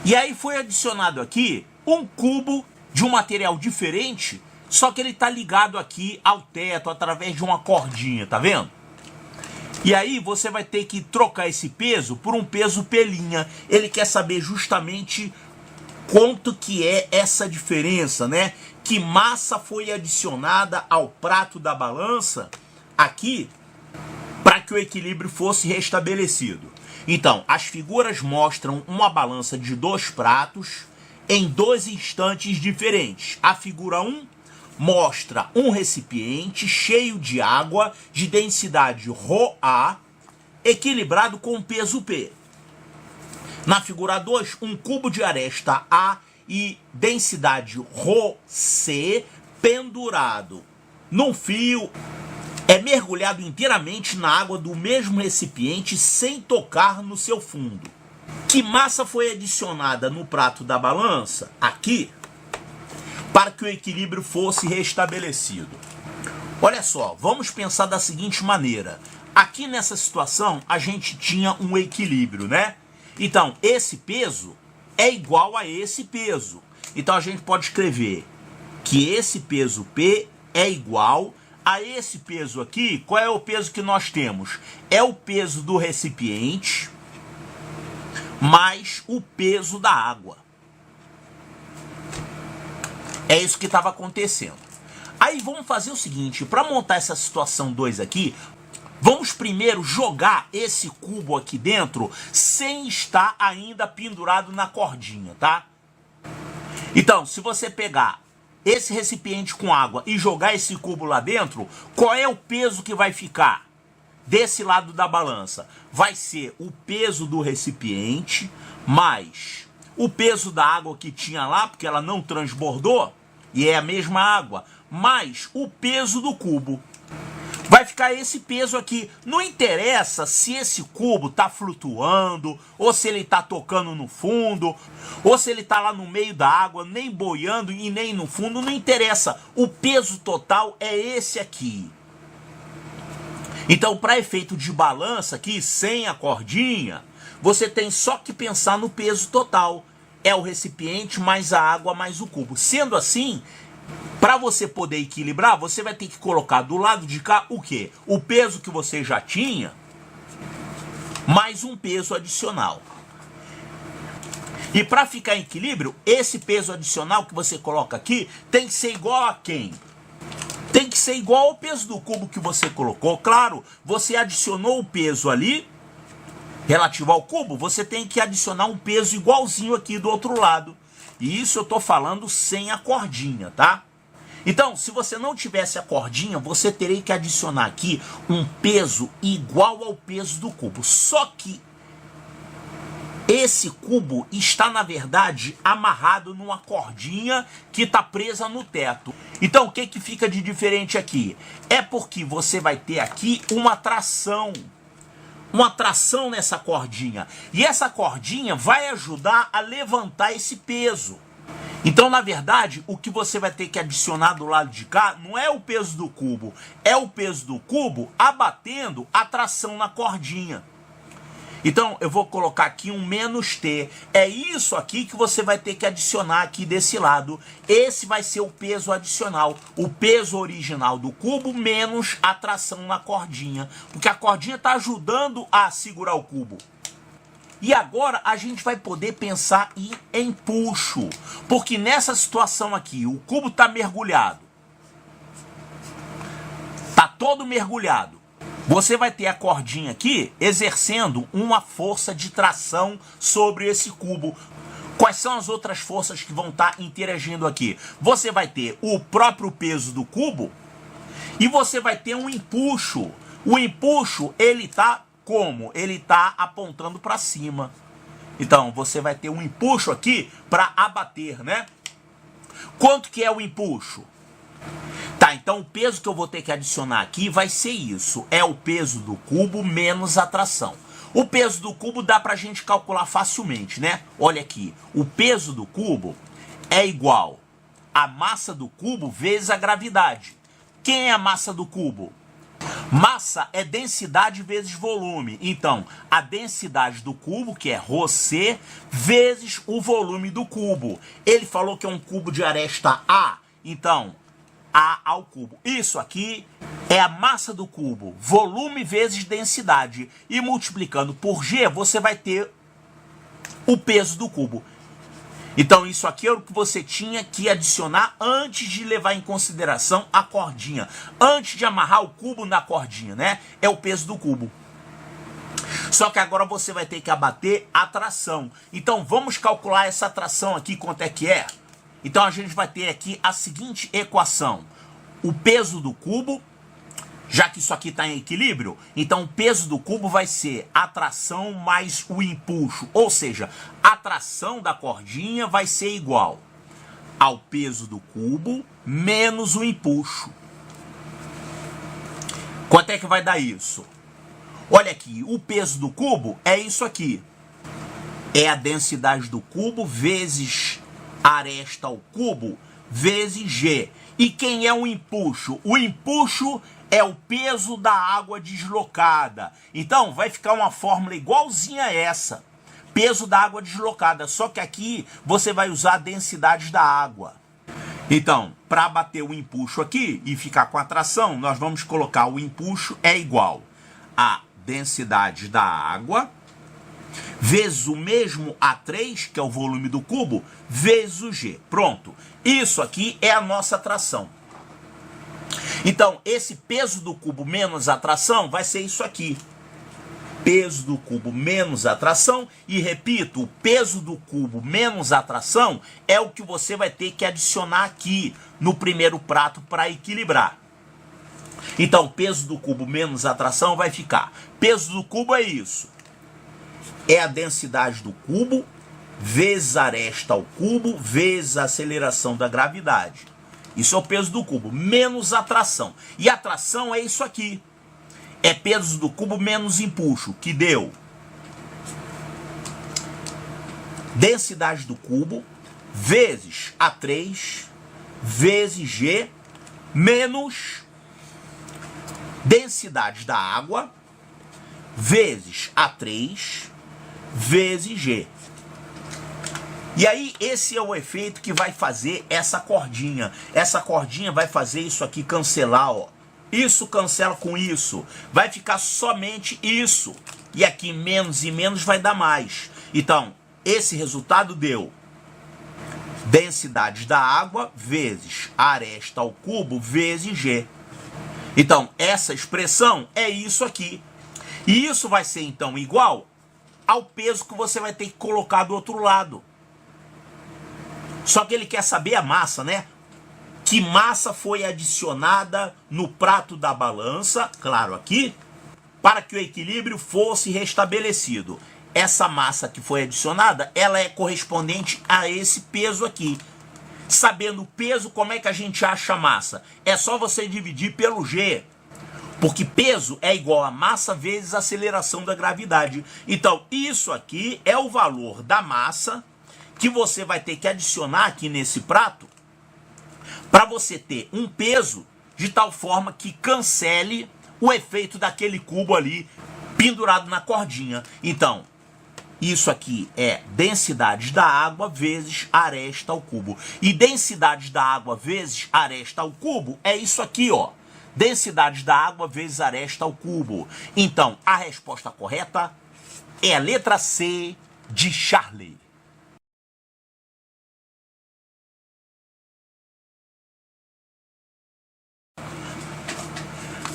E aí foi adicionado aqui um cubo de um material diferente, só que ele está ligado aqui ao teto através de uma cordinha, tá vendo? E aí você vai ter que trocar esse peso por um peso P'. Ele quer saber justamente quanto que é essa diferença, né? que massa foi adicionada ao prato da balança aqui para que o equilíbrio fosse restabelecido. Então, as figuras mostram uma balança de 2 pratos em 2 instantes diferentes. A figura 1 mostra um recipiente cheio de água de densidade ρA, equilibrado com peso P. Na figura 2, um cubo de aresta A e densidade ρC pendurado num fio, é mergulhado inteiramente na água do mesmo recipiente sem tocar no seu fundo. Que massa foi adicionada no prato da balança aqui para que o equilíbrio fosse restabelecido? Olha só, vamos pensar da seguinte maneira. Aqui nessa situação a gente tinha um equilíbrio, né? Então esse peso é igual a esse peso. Então a gente pode escrever que esse peso P é igual a esse peso aqui. Qual é o peso que nós temos? É o peso do recipiente mais o peso da água. É isso que estava acontecendo. Aí vamos fazer o seguinte, para montar essa situação 2 aqui, vamos primeiro jogar esse cubo aqui dentro sem estar ainda pendurado na cordinha, tá? Então, se você pegar esse recipiente com água e jogar esse cubo lá dentro, qual é o peso que vai ficar desse lado da balança? Vai ser o peso do recipiente mais o peso da água que tinha lá, porque ela não transbordou, e é a mesma água, mais o peso do cubo. Vai ficar esse peso aqui. Não interessa se esse cubo está flutuando, ou se ele está tocando no fundo, ou se ele está lá no meio da água, nem boiando e nem no fundo, não interessa. O peso total é esse aqui. Então, para efeito de balança aqui, sem a cordinha, você tem só que pensar no peso total. É o recipiente mais a água mais o cubo. Sendo assim, para você poder equilibrar, você vai ter que colocar do lado de cá o quê? O peso que você já tinha, mais um peso adicional. E para ficar em equilíbrio, esse peso adicional que você coloca aqui tem que ser igual a quem? Tem que ser igual ao peso do cubo que você colocou. Claro, você adicionou o peso ali, relativo ao cubo, você tem que adicionar um peso igualzinho aqui do outro lado. E isso eu estou falando sem a cordinha, tá? Então, se você não tivesse a cordinha, você teria que adicionar aqui um peso igual ao peso do cubo. Só que esse cubo está, na verdade, amarrado numa cordinha que está presa no teto. Então, o que fica de diferente aqui? É porque você vai ter aqui uma tração nessa cordinha. E essa cordinha vai ajudar a levantar esse peso. Então, na verdade, o que você vai ter que adicionar do lado de cá não é o peso do cubo, é o peso do cubo abatendo a tração na cordinha. Então, eu vou colocar aqui um menos T. É isso aqui que você vai ter que adicionar aqui desse lado. Esse vai ser o peso adicional. O peso original do cubo menos a tração na cordinha. Porque a cordinha está ajudando a segurar o cubo. E agora a gente vai poder pensar em empuxo. Porque nessa situação aqui, o cubo está mergulhado. Está todo mergulhado. Você vai ter a cordinha aqui exercendo uma força de tração sobre esse cubo. Quais são as outras forças que vão estar interagindo aqui? Você vai ter o próprio peso do cubo e você vai ter um empuxo. O empuxo, ele está como? Ele está apontando para cima. Então, você vai ter um empuxo aqui para abater, né? Quanto que é o empuxo? Tá, então o peso que eu vou ter que adicionar aqui vai ser isso. É o peso do cubo menos a tração. O peso do cubo dá pra gente calcular facilmente, né? Olha aqui, o peso do cubo é igual a massa do cubo vezes a gravidade. Quem é a massa do cubo? Massa é densidade vezes volume. Então, a densidade do cubo, que é ρC, vezes o volume do cubo. Ele falou que é um cubo de aresta A, então A ao cubo. Isso aqui é a massa do cubo, volume vezes densidade. E multiplicando por G, você vai ter o peso do cubo. Então isso aqui é o que você tinha que adicionar antes de levar em consideração a cordinha. Antes de amarrar o cubo na cordinha, né? É o peso do cubo. Só que agora você vai ter que abater a tração. Então vamos calcular essa tração aqui, quanto é que é? Então a gente vai ter aqui a seguinte equação. O peso do cubo, já que isso aqui está em equilíbrio, então o peso do cubo vai ser a tração mais o empuxo. Ou seja, a tração da cordinha vai ser igual ao peso do cubo menos o empuxo. Quanto é que vai dar isso? Olha aqui, o peso do cubo é isso aqui. É a densidade do cubo vezes a aresta ao cubo vezes G. E quem é o empuxo? O empuxo é o peso da água deslocada. Então, vai ficar uma fórmula igualzinha a essa. Peso da água deslocada. Só que aqui você vai usar a densidade da água. Então, para bater o empuxo aqui e ficar com a tração, nós vamos colocar o empuxo é igual a densidade da água vezes o mesmo A3, que é o volume do cubo, vezes o G. Pronto. Isso aqui é a nossa tração. Então, esse peso do cubo menos a tração vai ser isso aqui. Peso do cubo menos a tração. E repito, o peso do cubo menos a tração é o que você vai ter que adicionar aqui no primeiro prato para equilibrar. Então, peso do cubo menos a tração vai ficar. Peso do cubo é isso. É a densidade do cubo vezes a aresta ao cubo vezes a aceleração da gravidade. Isso é o peso do cubo, menos a tração. E a tração é isso aqui. É peso do cubo menos empuxo, que deu densidade do cubo vezes A3 vezes G menos densidade da água vezes A3 vezes G. E aí esse é o efeito que vai fazer essa cordinha. Essa cordinha vai fazer isso aqui cancelar, ó. Isso cancela com isso. Vai ficar somente isso. E aqui menos e menos vai dar mais. Então, esse resultado deu densidade da água vezes a aresta ao cubo vezes G. Então, essa expressão é isso aqui. E isso vai ser, então, igual ao peso que você vai ter que colocar do outro lado. Só que ele quer saber a massa, né? Que massa foi adicionada no prato da balança, claro aqui, para que o equilíbrio fosse restabelecido. Essa massa que foi adicionada, ela é correspondente a esse peso aqui. Sabendo o peso, como é que a gente acha a massa? É só você dividir pelo G. Porque peso é igual a massa vezes a aceleração da gravidade. Então, isso aqui é o valor da massa que você vai ter que adicionar aqui nesse prato para você ter um peso de tal forma que cancele o efeito daquele cubo ali pendurado na cordinha. Então, isso aqui é densidade da água vezes aresta ao cubo. E densidade da água vezes aresta ao cubo é isso aqui, ó. Densidade da água vezes aresta ao cubo. Então, a resposta correta é a letra C de Charlie.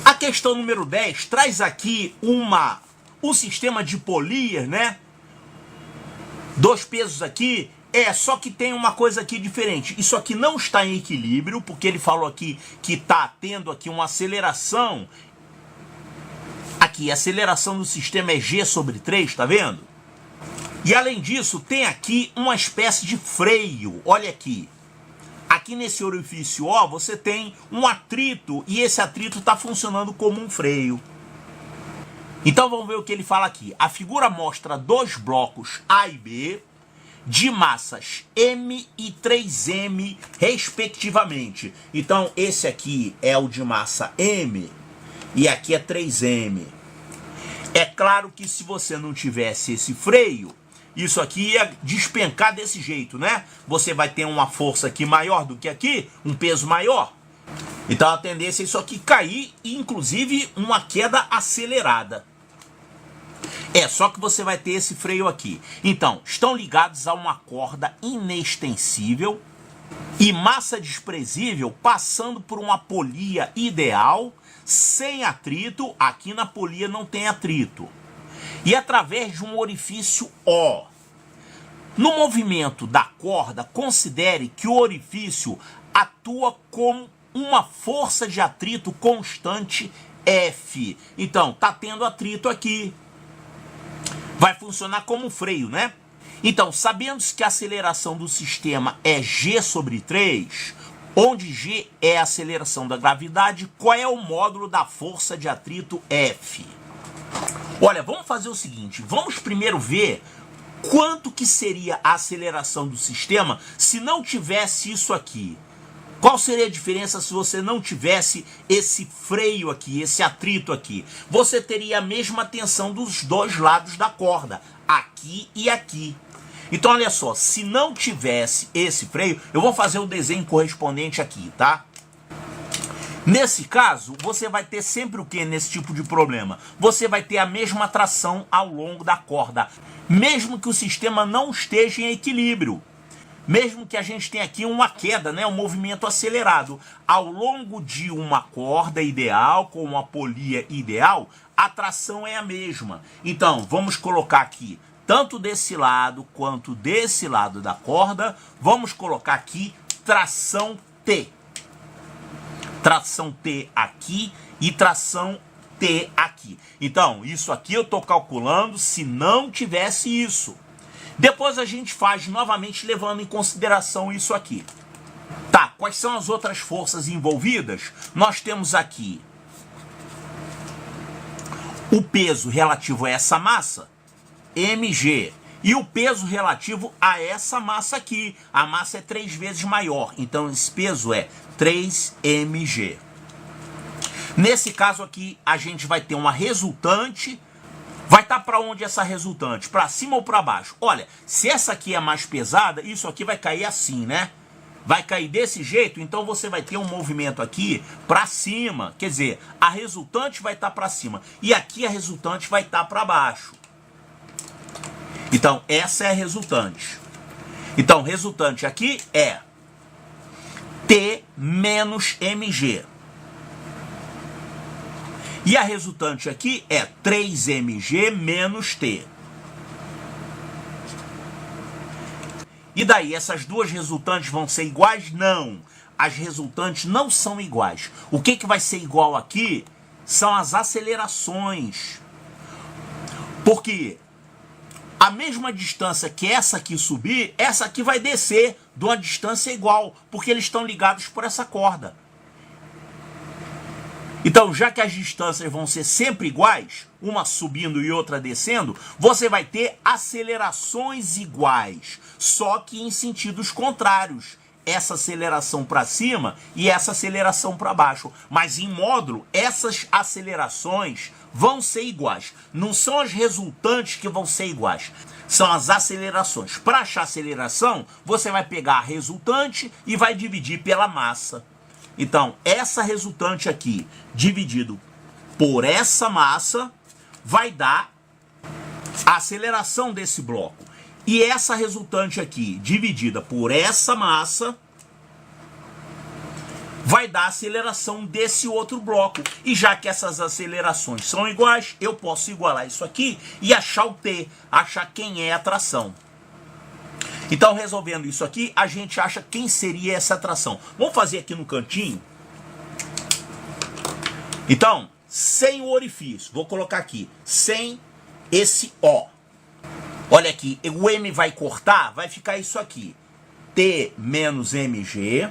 A questão número 10 traz aqui um sistema de polias, né? Dois pesos aqui. Só que tem uma coisa aqui diferente. Isso aqui não está em equilíbrio, porque ele falou aqui que está tendo aqui uma aceleração. Aqui, a aceleração do sistema é G sobre 3, tá vendo? E além disso, tem aqui uma espécie de freio. Olha aqui. Aqui nesse orifício O, você tem um atrito, e esse atrito está funcionando como um freio. Então vamos ver o que ele fala aqui. A figura mostra dois blocos A e B, de massas M e 3M, respectivamente. Então, esse aqui é o de massa M e aqui é 3M. É claro que se você não tivesse esse freio, isso aqui ia despencar desse jeito, né? Você vai ter uma força aqui maior do que aqui, um peso maior. Então, a tendência é isso aqui cair e, inclusive, uma queda acelerada. Só que você vai ter esse freio aqui. Então, estão ligados a uma corda inextensível e massa desprezível passando por uma polia ideal, sem atrito. Aqui na polia não tem atrito. E através de um orifício O. No movimento da corda, considere que o orifício atua com uma força de atrito constante F. Então, tá tendo atrito aqui. Vai funcionar como freio, né? Então, sabendo que a aceleração do sistema é G sobre 3, onde G é a aceleração da gravidade, qual é o módulo da força de atrito F? Olha, vamos fazer o seguinte, vamos primeiro ver quanto que seria a aceleração do sistema se não tivesse isso aqui. Qual seria a diferença se você não tivesse esse freio aqui, esse atrito aqui? Você teria a mesma tensão dos dois lados da corda, aqui e aqui. Então, olha só, se não tivesse esse freio, eu vou fazer o desenho correspondente aqui, tá? Nesse caso, você vai ter sempre o que nesse tipo de problema? Você vai ter a mesma tração ao longo da corda, mesmo que o sistema não esteja em equilíbrio. Mesmo que a gente tenha aqui uma queda, né, um movimento acelerado. Ao longo de uma corda ideal, com uma polia ideal, a tração é a mesma. Então, vamos colocar aqui, tanto desse lado quanto desse lado da corda, vamos colocar aqui tração T. Tração T aqui e tração T aqui. Então, isso aqui eu estou calculando se não tivesse isso. Depois a gente faz novamente levando em consideração isso aqui. Tá, quais são as outras forças envolvidas? Nós temos aqui o peso relativo a essa massa, mg, e o peso relativo a essa massa aqui. A massa é 3 vezes maior, então esse peso é 3mg. Nesse caso aqui, a gente vai ter uma resultante. Vai estar para onde essa resultante? Para cima ou para baixo? Olha, se essa aqui é mais pesada, isso aqui vai cair assim, né? Vai cair desse jeito, então você vai ter um movimento aqui para cima. Quer dizer, a resultante vai estar para cima. E aqui a resultante vai estar para baixo. Então, essa é a resultante. Então, resultante aqui é T menos mg. E a resultante aqui é 3mg menos T. E daí, essas duas resultantes vão ser iguais? Não. As resultantes não são iguais. O que vai ser igual aqui são as acelerações. Porque a mesma distância que essa aqui subir, essa aqui vai descer de uma distância igual, porque eles estão ligados por essa corda. Então, já que as distâncias vão ser sempre iguais, uma subindo e outra descendo, você vai ter acelerações iguais, só que em sentidos contrários. Essa aceleração para cima e essa aceleração para baixo. Mas em módulo, essas acelerações vão ser iguais. Não são as resultantes que vão ser iguais, são as acelerações. Para achar aceleração, você vai pegar a resultante e vai dividir pela massa. Então, essa resultante aqui, dividido por essa massa, vai dar a aceleração desse bloco. E essa resultante aqui, dividida por essa massa, vai dar a aceleração desse outro bloco. E já que essas acelerações são iguais, eu posso igualar isso aqui e achar o T, achar quem é a tração. Então, resolvendo isso aqui, a gente acha quem seria essa tração. Vamos fazer aqui no cantinho. Então, sem o orifício, vou colocar aqui, sem esse O. Olha aqui, o M vai cortar, vai ficar isso aqui. T menos mg.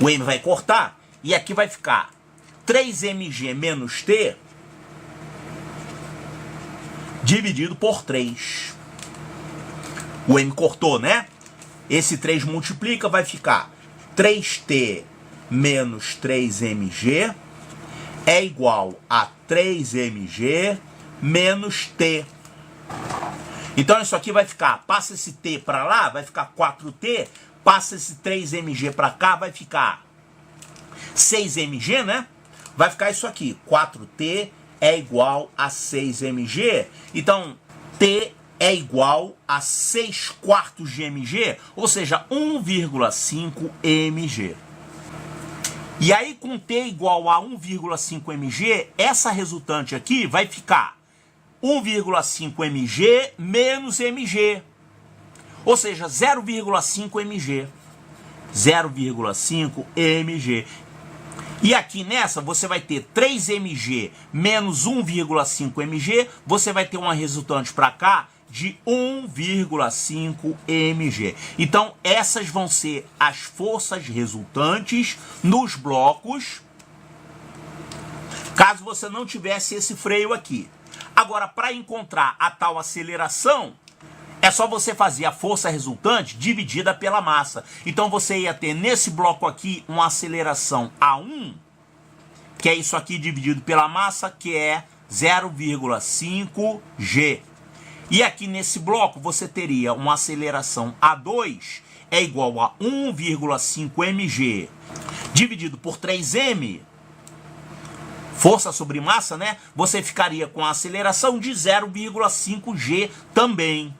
O M vai cortar, e aqui vai ficar 3mg menos T dividido por 3. O M cortou, né? Esse 3 multiplica, vai ficar 3T menos 3mg é igual a 3mg menos T. Então isso aqui vai ficar, passa esse T para lá, vai ficar 4T, passa esse 3mg para cá, vai ficar 6mg, né? Vai ficar isso aqui, 4T é igual a 6mg. Então, T é igual a 6/4 de mg, ou seja, 1,5 mg. E aí, com T igual a 1,5 mg, essa resultante aqui vai ficar 1,5 mg menos mg, ou seja, 0,5 mg. 0,5 mg. E aqui nessa, você vai ter 3 mg menos 1,5 mg, você vai ter uma resultante para cá de 1,5 mg. Então, essas vão ser as forças resultantes nos blocos, caso você não tivesse esse freio aqui. Agora, para encontrar a tal aceleração, é só você fazer a força resultante dividida pela massa. Então, você ia ter nesse bloco aqui uma aceleração A1, que é isso aqui dividido pela massa, que é 0,5 g. E aqui nesse bloco você teria uma aceleração A2 é igual a 1,5 mg dividido por 3m, força sobre massa, né? Você ficaria com a aceleração de 0,5 g também.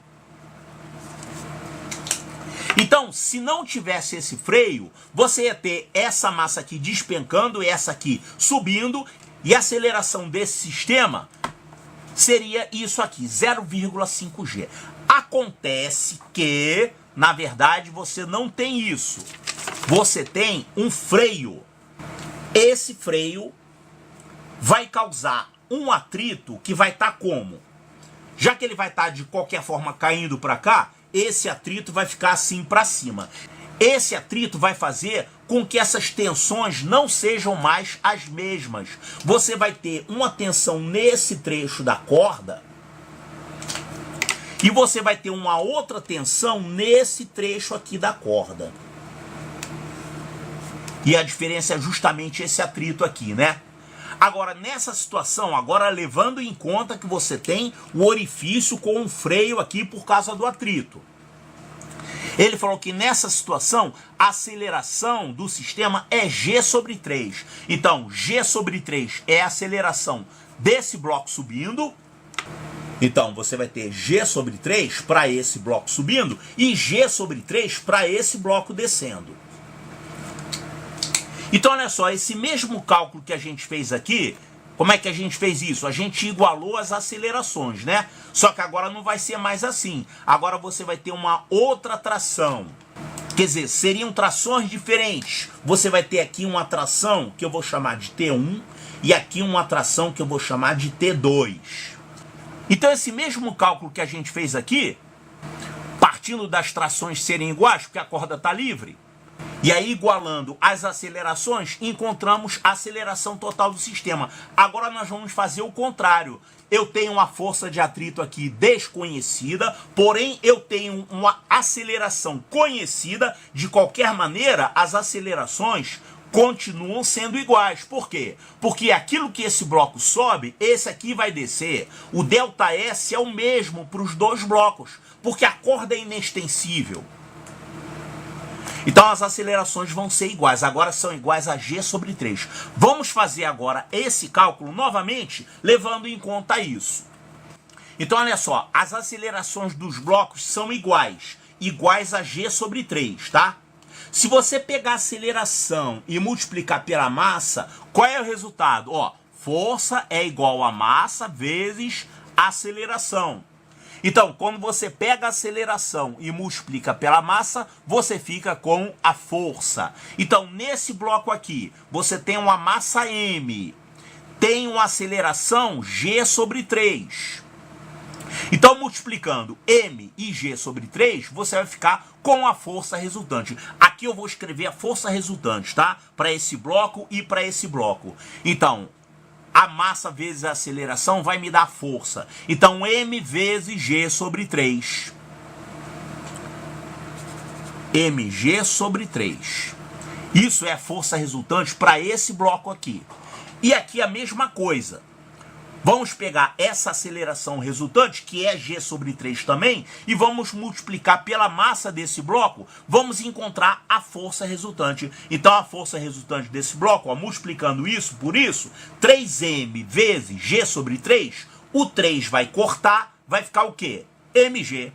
Então, se não tivesse esse freio, você ia ter essa massa aqui despencando, essa aqui subindo, e a aceleração desse sistema seria isso aqui, 0,5 g. Acontece que, na verdade, você não tem isso. Você tem um freio. Esse freio vai causar um atrito que vai estar como? Já que ele vai estar de qualquer forma caindo para cá, esse atrito vai ficar assim para cima. Esse atrito vai fazer com que essas tensões não sejam mais as mesmas. Você vai ter uma tensão nesse trecho da corda e você vai ter uma outra tensão nesse trecho aqui da corda. E a diferença é justamente esse atrito aqui, né? Agora, nessa situação, agora levando em conta que você tem o orifício com um freio aqui por causa do atrito. Ele falou que nessa situação, a aceleração do sistema é G sobre 3. Então, G sobre 3 é a aceleração desse bloco subindo. Então, você vai ter G sobre 3 para esse bloco subindo e G sobre 3 para esse bloco descendo. Então, olha só, esse mesmo cálculo que a gente fez aqui, como é que a gente fez isso? A gente igualou as acelerações, né? Só que agora não vai ser mais assim. Agora você vai ter uma outra tração. Quer dizer, seriam trações diferentes. Você vai ter aqui uma tração que eu vou chamar de T1 e aqui uma tração que eu vou chamar de T2. Então esse mesmo cálculo que a gente fez aqui, partindo das trações serem iguais, porque a corda está livre, e aí, igualando as acelerações, encontramos a aceleração total do sistema. Agora nós vamos fazer o contrário. Eu tenho uma força de atrito aqui desconhecida, porém eu tenho uma aceleração conhecida. De qualquer maneira, as acelerações continuam sendo iguais. Por quê? Porque aquilo que esse bloco sobe, esse aqui vai descer. O ΔS é o mesmo para os dois blocos, porque a corda é inextensível. Então as acelerações vão ser iguais, agora são iguais a G sobre 3. Vamos fazer agora esse cálculo novamente, levando em conta isso. Então olha só, as acelerações dos blocos são iguais a G sobre 3, tá? Se você pegar a aceleração e multiplicar pela massa, qual é o resultado? Ó, força é igual a massa vezes aceleração. Então, quando você pega a aceleração e multiplica pela massa, você fica com a força. Então, nesse bloco aqui, você tem uma massa M, tem uma aceleração G sobre 3. Então, multiplicando M e G sobre 3, você vai ficar com a força resultante. Aqui eu vou escrever a força resultante, tá? Para esse bloco e para esse bloco. Então, a massa vezes a aceleração vai me dar força. Então, M vezes G sobre 3. mg sobre 3. Isso é a força resultante para esse bloco aqui. E aqui a mesma coisa. Vamos pegar essa aceleração resultante, que é G sobre 3 também, e vamos multiplicar pela massa desse bloco, vamos encontrar a força resultante. Então a força resultante desse bloco, ó, multiplicando isso por isso, 3m vezes G sobre 3, o 3 vai cortar, vai ficar o quê? mg.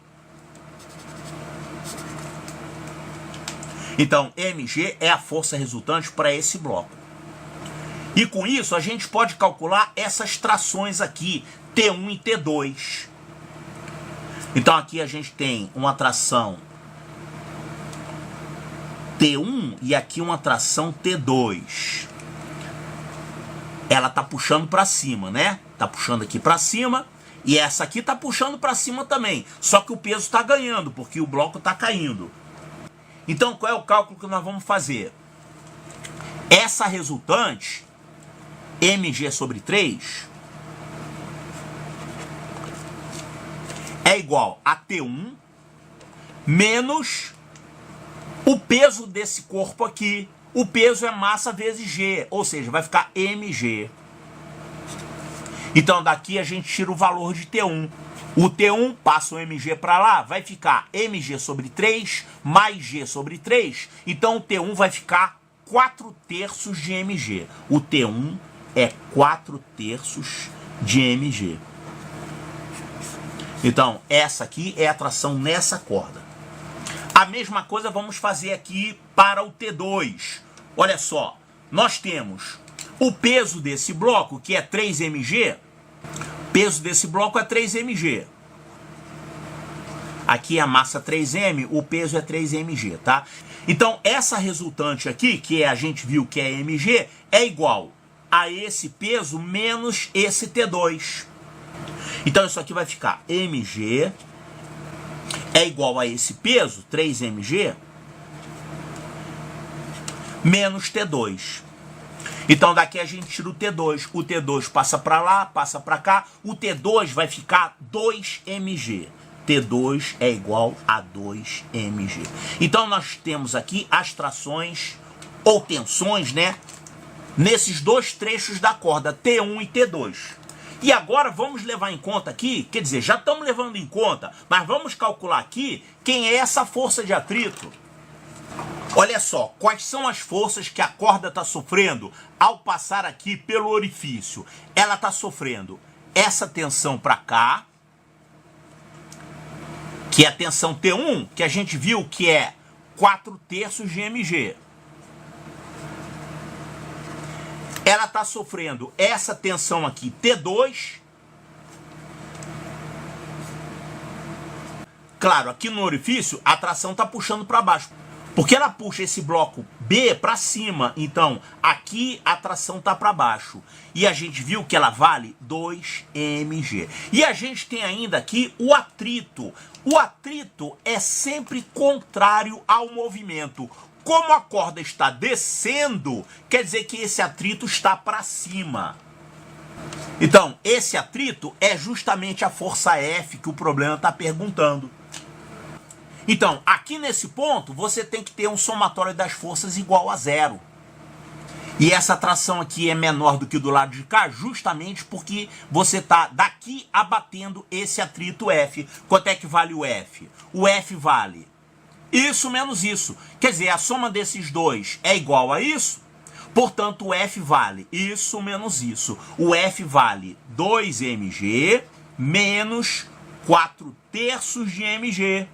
Então, mg é a força resultante para esse bloco. E com isso, a gente pode calcular essas trações aqui, T1 e T2. Então, aqui a gente tem uma tração T1 e aqui uma tração T2. Ela tá puxando para cima, né? Tá puxando aqui para cima. E essa aqui tá puxando para cima também. Só que o peso está ganhando, porque o bloco está caindo. Então, qual é o cálculo que nós vamos fazer? Essa resultante, mg sobre 3, é igual a T1 menos o peso desse corpo aqui. O peso é massa vezes G, ou seja, vai ficar mg. Então, daqui a gente tira o valor de T1. O T1 passa o mg para lá, vai ficar mg sobre 3 mais G sobre 3. Então, o T1 vai ficar 4/3 de mg. O T1 é 4/3 de mg. Então, essa aqui é a tração nessa corda. A mesma coisa vamos fazer aqui para o T2. Olha só, nós temos o peso desse bloco, que é 3 mg. Peso desse bloco é 3 mg. Aqui a massa 3m, o peso é 3 mg, tá? Então, essa resultante aqui, que a gente viu que é mg, é igual a esse peso menos esse T2. Então, isso aqui vai ficar mg é igual a esse peso, 3 mg, menos T2. Então, daqui a gente tira o T2. O T2 passa para lá, passa para cá. O T2 vai ficar 2 mg. T2 é igual a 2 mg. Então, nós temos aqui as trações ou tensões, né? Nesses dois trechos da corda, T1 e T2. E agora vamos levar em conta aqui, quer dizer, já estamos levando em conta, mas vamos calcular aqui quem é essa força de atrito. Olha só, quais são as forças que a corda está sofrendo ao passar aqui pelo orifício? Ela está sofrendo essa tensão para cá, que é a tensão T1, que a gente viu que é 4/3 de mg. Ela está sofrendo essa tensão aqui, T2. Claro, aqui no orifício a tração está puxando para baixo, porque ela puxa esse bloco B para cima. Então, aqui a tração está para baixo. E a gente viu que ela vale 2 mg. E a gente tem ainda aqui o atrito. O atrito é sempre contrário ao movimento. Como a corda está descendo, quer dizer que esse atrito está para cima. Então, esse atrito é justamente a força F que o problema está perguntando. Então, aqui nesse ponto, você tem que ter um somatório das forças igual a 0. E essa tração aqui é menor do que do lado de cá, justamente porque você está daqui abatendo esse atrito F. Quanto é que vale o F? O F vale isso menos isso. Quer dizer, a soma desses dois é igual a isso. Portanto, o F vale isso menos isso. O F vale 2 mg menos 4/3 de mg.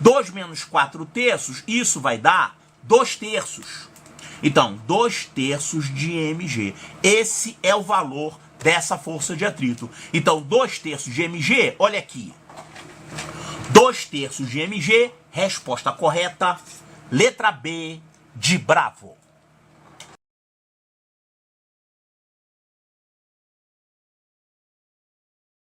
2 menos 4/3, isso vai dar 2/3. Então, 2/3 de mg. Esse é o valor dessa força de atrito. Então, 2/3 de mg, olha aqui. 2/3 de mg, resposta correta, letra B de Bravo.